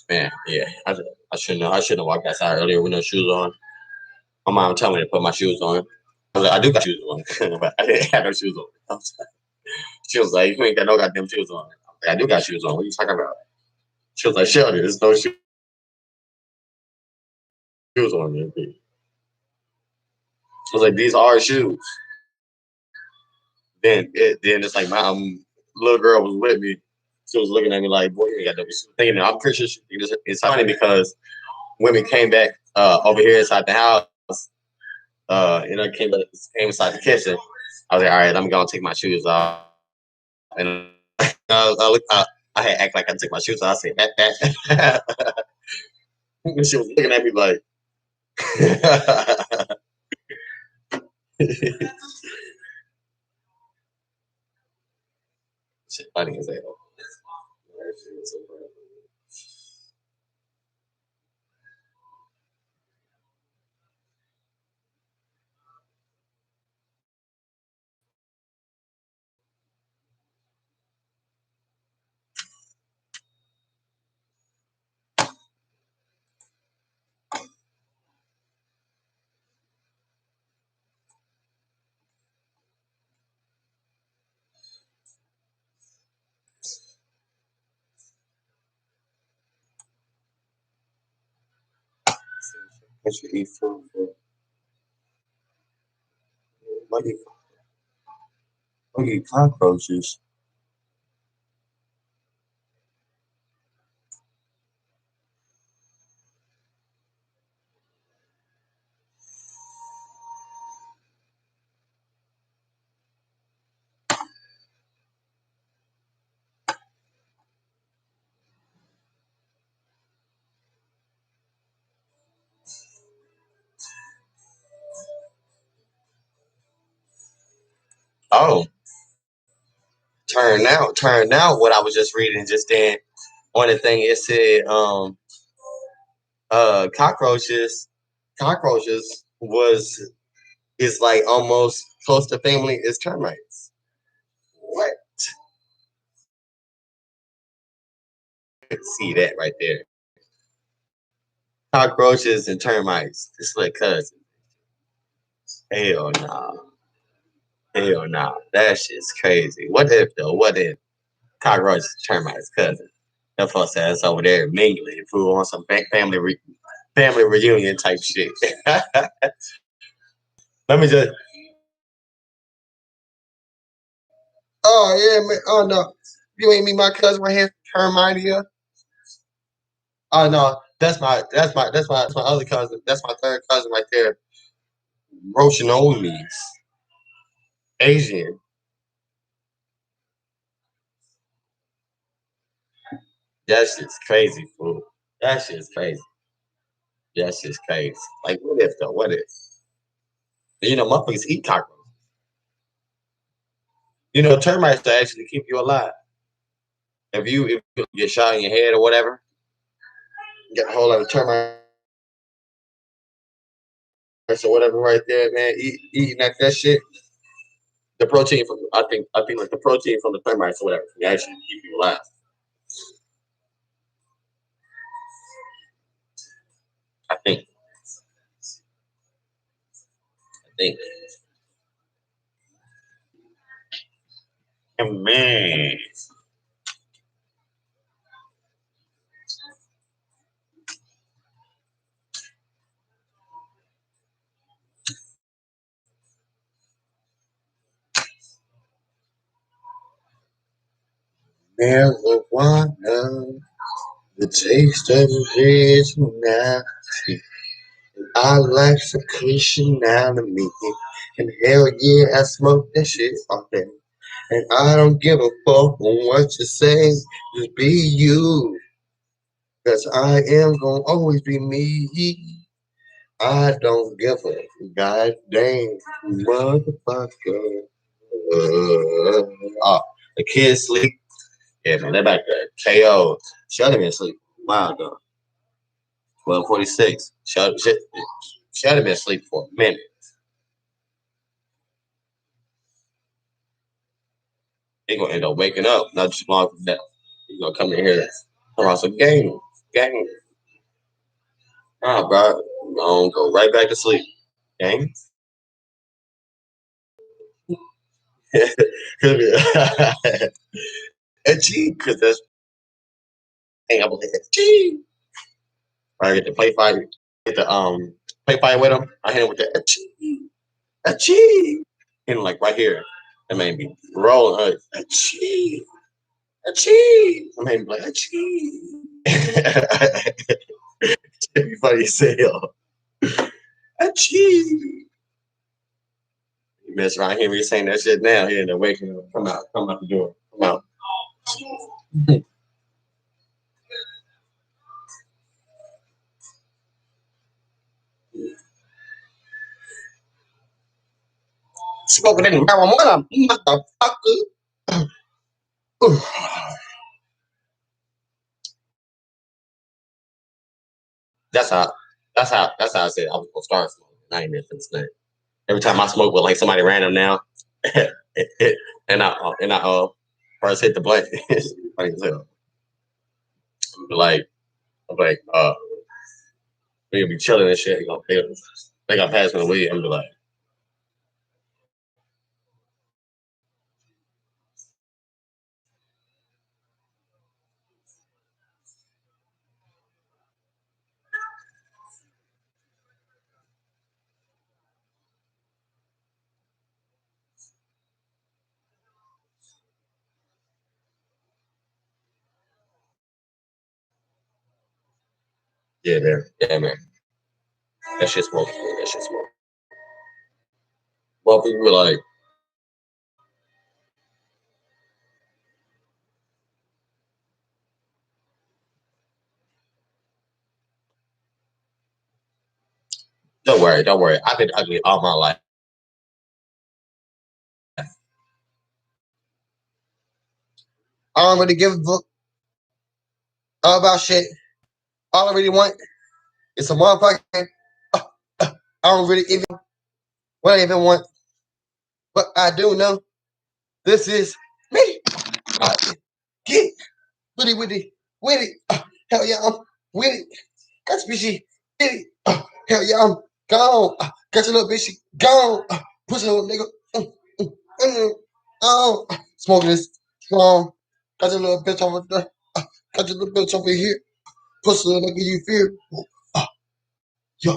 Man, yeah, I shouldn't have walked outside earlier with no shoes on. My mom told me to put my shoes on. I was like, I do got shoes on, but I didn't have no shoes on. She was like, you ain't got no goddamn shoes on. Like, I do got shoes on. What are you talking about? She was like, Shelly, there's no shoes on. I was like, these are shoes. Then it's like my little girl was with me. She was looking at me like, boy, you ain't got no shoes. Thinking, I'm pretty sure it's funny because women came back over here inside the house. Came inside the kitchen. I was like, all right, I'm gonna take my shoes off. And I had act like I took my shoes off. I said that. She was looking at me like, shit funny as hell. What you eat food for? Why you eat cockroaches? Oh, turn out what I was just reading just then. On the thing it said, cockroaches is like almost close to family as termites. What? See that right there. Cockroaches and termites. It's like cousins. Hell nah. Hell nah. That shit's crazy. What if though? What if cockroaches and termites cousins? That fuss ass over there mingling food on some family reunion type shit. Let me just. Oh yeah, man. Oh no, you ain't meet my cousin right here, Hermione. Oh no, that's my other cousin. That's my third cousin right there, Roshanomis, Asian. That shit's crazy, fool. That shit's crazy. That shit's crazy. Like, what if though? What if? You know, motherfuckers eat cockroaches. You know, termites to actually keep you alive. If you get shot in your head or whatever, get a hold of a termite or whatever right there, man. Eating that shit. The protein from I think like the protein from the termites or whatever can actually keep you alive. I think. I think. And man, marijuana, the taste of originality. I like secretion out of me. And hell yeah, I smoke that shit all day. And I don't give a fuck on what you say. Just be you. Cause I am gonna always be me. I don't give a goddamn motherfucker. Oh, the kids sleep. Yeah, man, they're back there. KO. Shut him in sleep. Wow, though. 12:46. Shut him in sleep for a minute. He gonna end up waking up not too long from that. He gonna come in here around some gang. Nah, bro, gonna go right back to sleep. Gang. Etchy, cause that's hey, I'm like etchy. I get to play fight, get the play fight with him. I hit him with the etchy, and like right here, that made me rolling. Etchy, etchy. I made me like etchy. It'd be funny as hell. Etchy. You mess around here, me saying that shit now. He in there waking up. Come out the door. Come out. Smoking that marijuana, motherfucker. That's how I said I was gonna start smoking. I ain't even finna. Every time I smoke with like somebody random now, and I first hit the blunt, it's funny as hell. I'm like, we gonna be chilling and shit. They gonna pass me the weed. I'm gonna be like, yeah, man, that shit smoke, man. That shit smoke. Well, people were like, don't worry. I've been ugly all my life. I don't really give a fuck about shit. All I really want is some motherfucking. I don't really even what I even want, but I do know this is me. Get with it. Hell yeah, I'm with it. Got your bitchy, get it. Hell yeah, I'm gone. Got your little bitchy, gone. Pussy little nigga. Oh, smoking this strong. Got your little bitch over there. Got your little bitch over here. Pussy little nigga, you fear. Uh, yeah.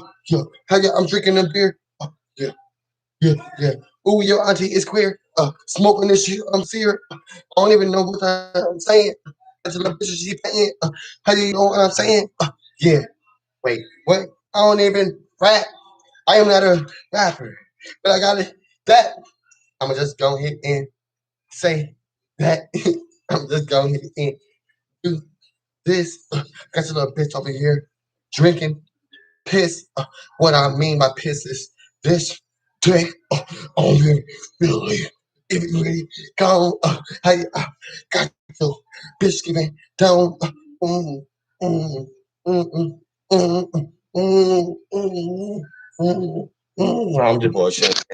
Hell yeah, I'm drinking a beer. Yeah. Ooh, your auntie is queer. Smoking this shit, I'm seer. I don't even know what I'm saying. Got your little bitch, she paying. How do you know what I'm saying? Yeah. Wait, what? I don't even rap. I am not a rapper, but I got it. That I'ma just go ahead and say that. I'm just going ahead and do this. Got your little bitch over here drinking piss. What I mean by piss is this dick on your belly. If you really go, how you got your bitch giving down. Mm, mm, mm, mm, I'm just bullshit.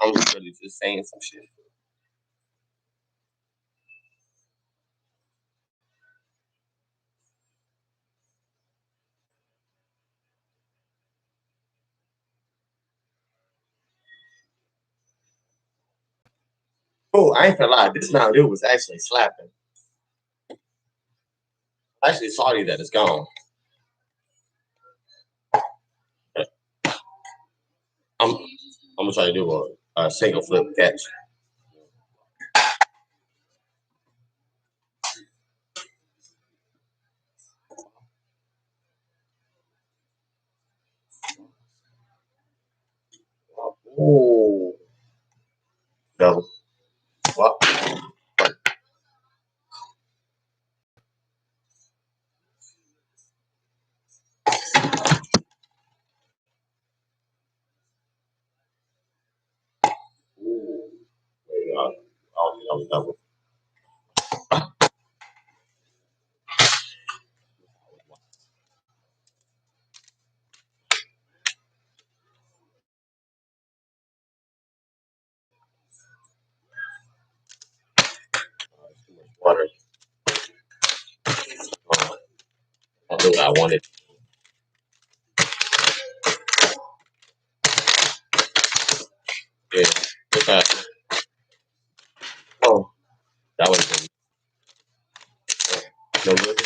I'm just really just saying some shit. Oh, I ain't gonna lie. This Mountain Dew was actually slapping. Actually, sorry that it's gone. I'm gonna try to do a single flip catch. Oh, double. What? Ooh. That was double. Too much water. I knew what I wanted. Yeah. What's that? Oh, that was no good.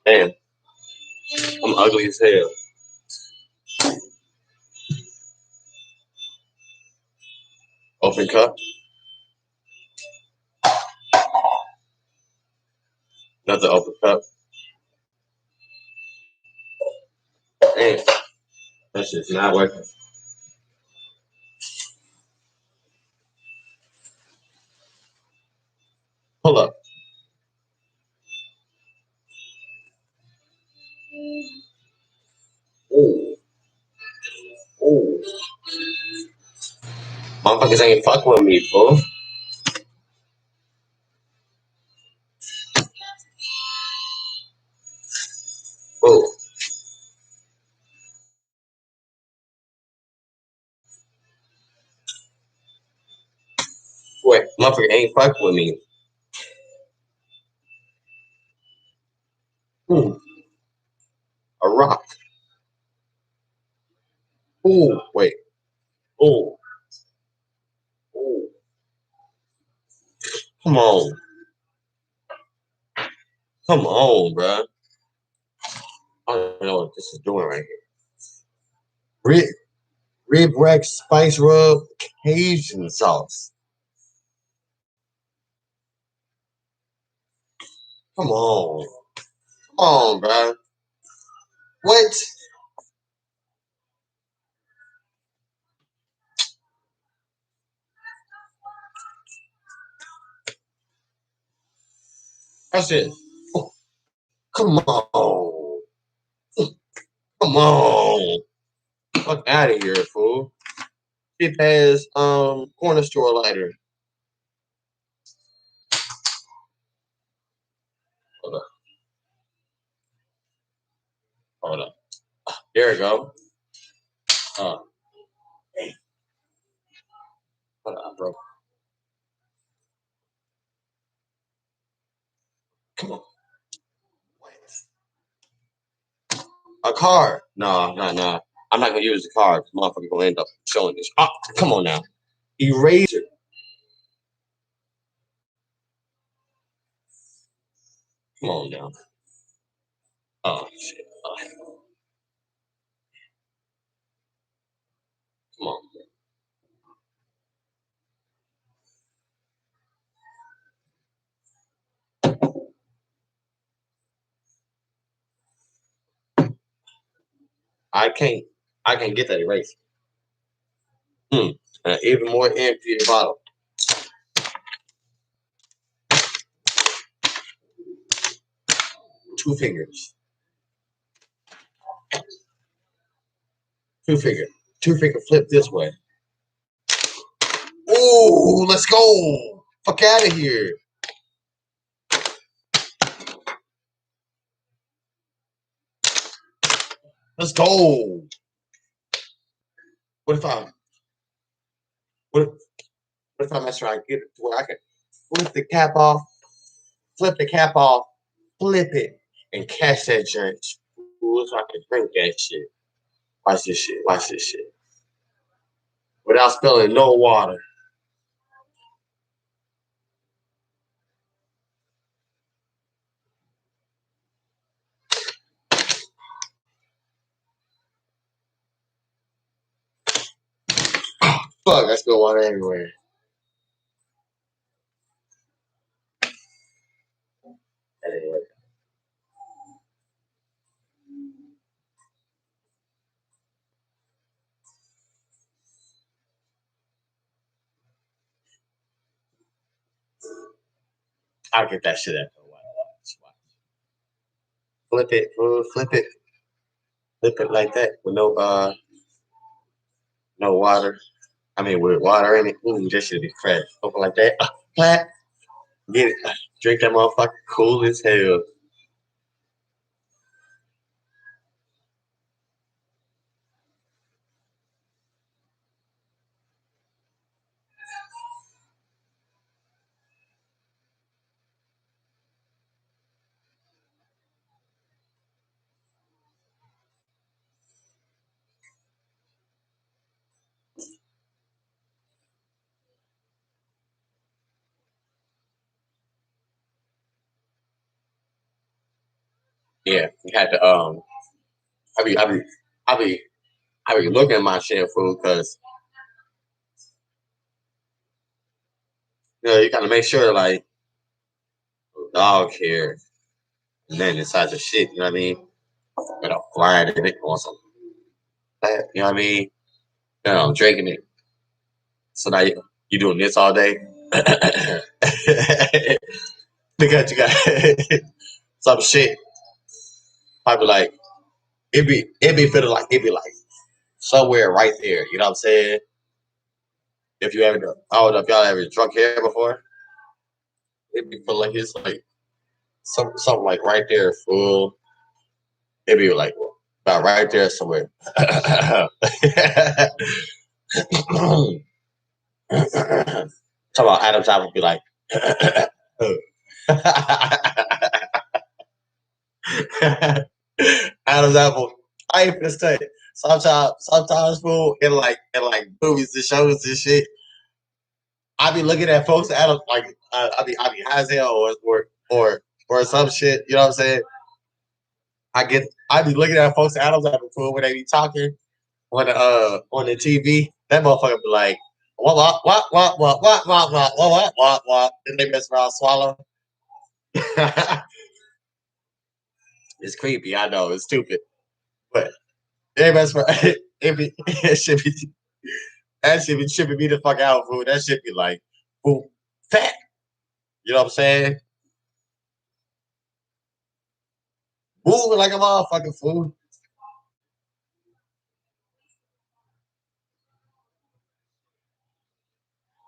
Damn, I'm ugly as hell. Open cup. Another open cup. Damn, that shit's not working. Motherfuckers ain't fuck with me, fool. Fool. Wait, motherfucker ain't fuck with me. Ooh, a rock. Ooh, wait. Ooh. Ooh. Come on. Come on, bruh. I don't know what this is doing right here. Rib rack spice rub Cajun sauce. Come on. Come on, bruh. What? That's it. Oh, come on. Come on. Fuck out of here, fool. It has corner store lighter. Hold up. Hold up. There we go. Hey, hold on, bro. Come on. What? A car. No, no, no. I'm not gonna use the car because motherfucker gonna end up showing this. Oh, come on now. Eraser. Come on now. Oh shit. Oh, come on. I can't. I can't get that eraser. Even more empty bottle. Two fingers. Two finger. Two finger flip this way. Ooh, let's go. Fuck out of here. Let's go. What if I what if I mess around and get it to where I can flip the cap off, flip it, and catch that drink. Ooh, so I can drink that shit. Watch this shit. Watch this shit. Without spilling no water. Fuck, I spill water everywhere. Anyway, I'll get that shit after a while. Flip it, flip it like that with no water. I mean, with water in it. Ooh, this should be fresh. Something like that. Flat. Get it. Drink that motherfucker cool as hell. Yeah, you had to I be I be I be I be looking at my shit food because you gotta make sure like dog here and then inside the shit, you know what I mean? Gotta fly it on some you know what I mean? I'm drinking it. So now you doing this all day? Because you got some shit. Probably like it be feeling like it be like somewhere right there. You know what I'm saying? If you ever, I don't know if y'all ever drunk hair before. It'd be feel like it's like something like right there, fool. It'd be like about right there somewhere. Talking about Adam's apple would be like. Adam's apple. I ain't finna say it. Sometimes, fool, in like movies and shows and shit, I be looking at folks Adam like I be high as hell or some shit. You know what I'm saying? I be looking at folks Adam's apple fool when they be talking on the TV. That motherfucker be like what, then they mess around swallow. It's creepy. I know it's stupid, but they mess around. It should be that shit be tripping me the fuck out, fool. That shit be like, boom, fat. You know what I'm saying? Moving like a motherfucking fool.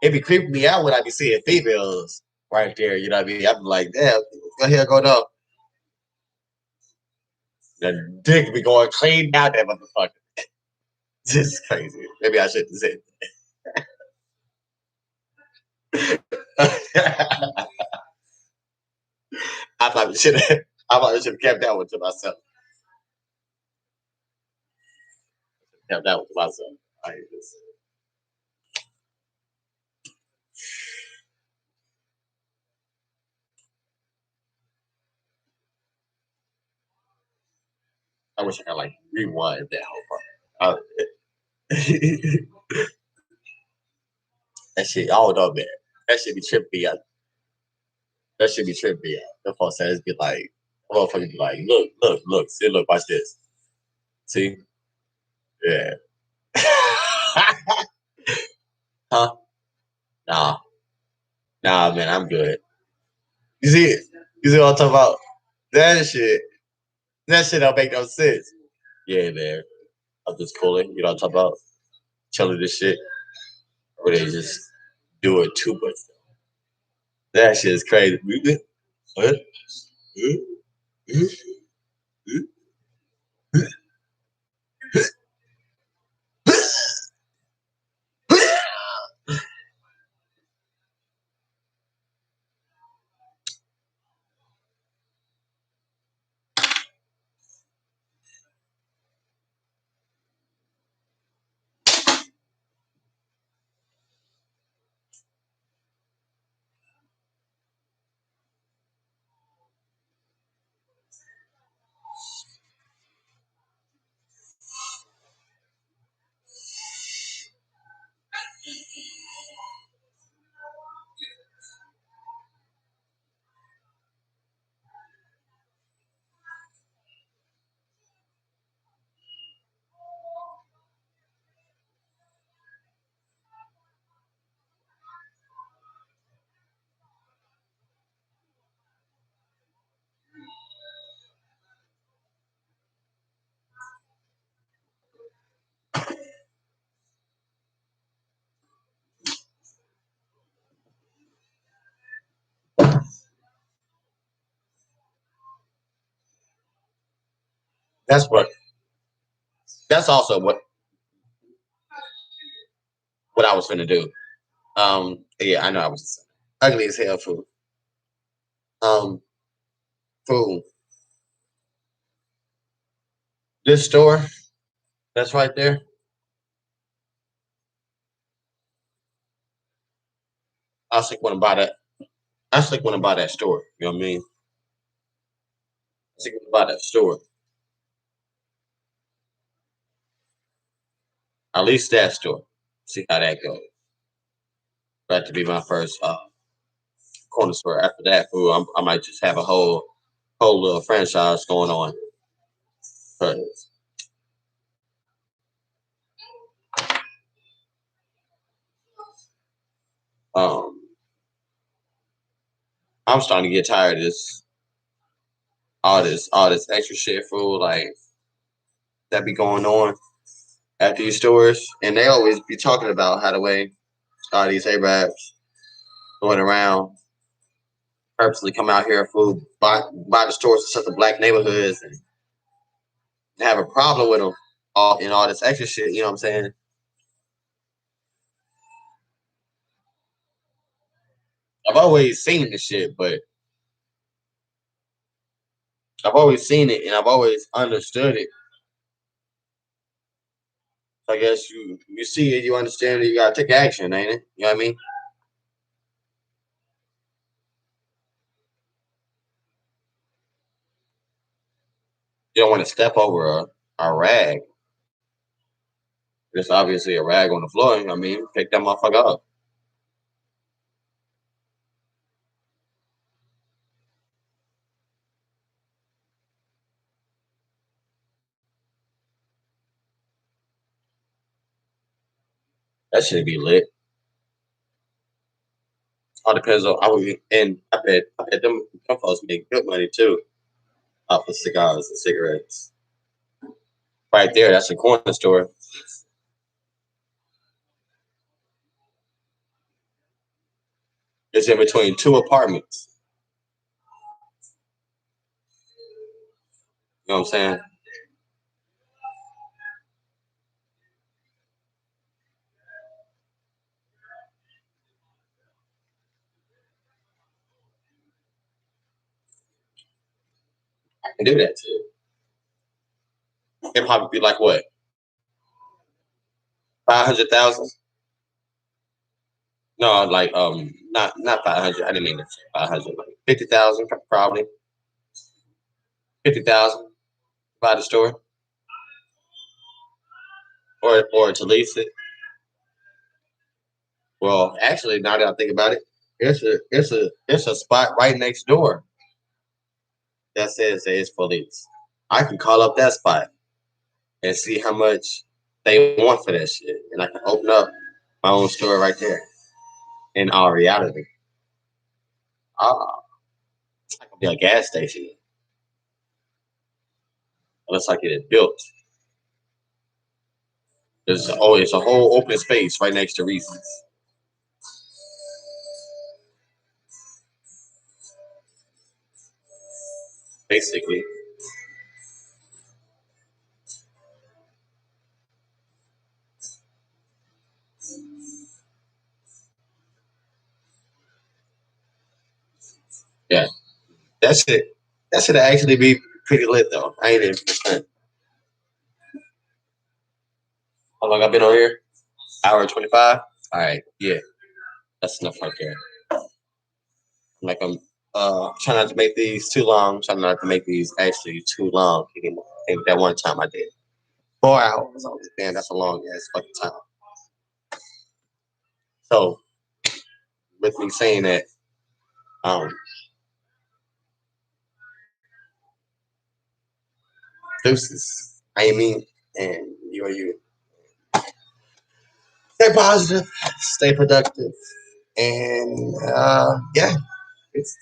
It be creeping me out when I be seeing females right there. You know what I mean? I'm like, damn, what the hell going on? The dick be going clean down that motherfucker. This is crazy. Maybe I shouldn't say it. I probably should have. I probably should have kept that one to myself. Kept that one to myself. I hate this. I wish I could like rewind that whole part. That shit, I don't know, man. That should be trippy. That should be trippy. The folks says be like, motherfucker be like, look, see, look, watch this. See? Yeah. Huh? Nah. Nah, man, I'm good. You see it? You see what I'm talking about? That shit don't make no sense. Yeah, man. I'm just cooling. You know what I'm talking about? Chilling this shit. Or they just do it too much. That shit is crazy. What? That's what. That's also what I was gonna do. Yeah, I know I was ugly as hell food. Um, food. This store that's right there. I think want to buy that. I think want to buy that store. You know what I mean? I think want to buy that store. At least that store. See how that goes. That to be my first corner store. After that, food, I might just have a whole little franchise going on. 'Cause, um, I'm starting to get tired of this extra shit food like that be going on at these stores, and they always be talking about how the way all these Arabs going around purposely come out here for buy the stores in such the black neighborhoods and have a problem with them all this extra shit. You know what I'm saying? I've always seen this shit, but I've always seen it and I've always understood it. So I guess you see it, you understand it, you gotta take action, ain't it? You know what I mean? You don't want to step over a rag. There's obviously a rag on the floor. You know what I mean? Pick that motherfucker up. That should be lit. All depends on I bet them folks make good money too off of cigars and cigarettes. Right there, that's a corner store. It's in between two apartments. You know what I'm saying? I can do that too. It'd probably be like what? 500,000? No, like not 500. I didn't mean to say 500. Like 50,000 probably. 50,000 by the store, or to lease it. Well, actually, now that I think about it, it's a spot right next door that says that it's for lease. I can call up that spot and see how much they want for that shit, and I can open up my own store right there. In all reality, it's not gonna be a gas station unless I get it built. It's a whole open space right next to Reese's. Basically, yeah. That's it. That should actually be pretty lit though. I ain't even. How long I been on here? Hour 25. All right, yeah, that's enough right there. Like I'm trying not to make these too long. Trying not to make these actually too long anymore. I think that one time I did 4 hours. Damn, that's a long ass fucking time. So with me saying that, um, deuces. I mean, and you stay positive, stay productive, and yeah, it's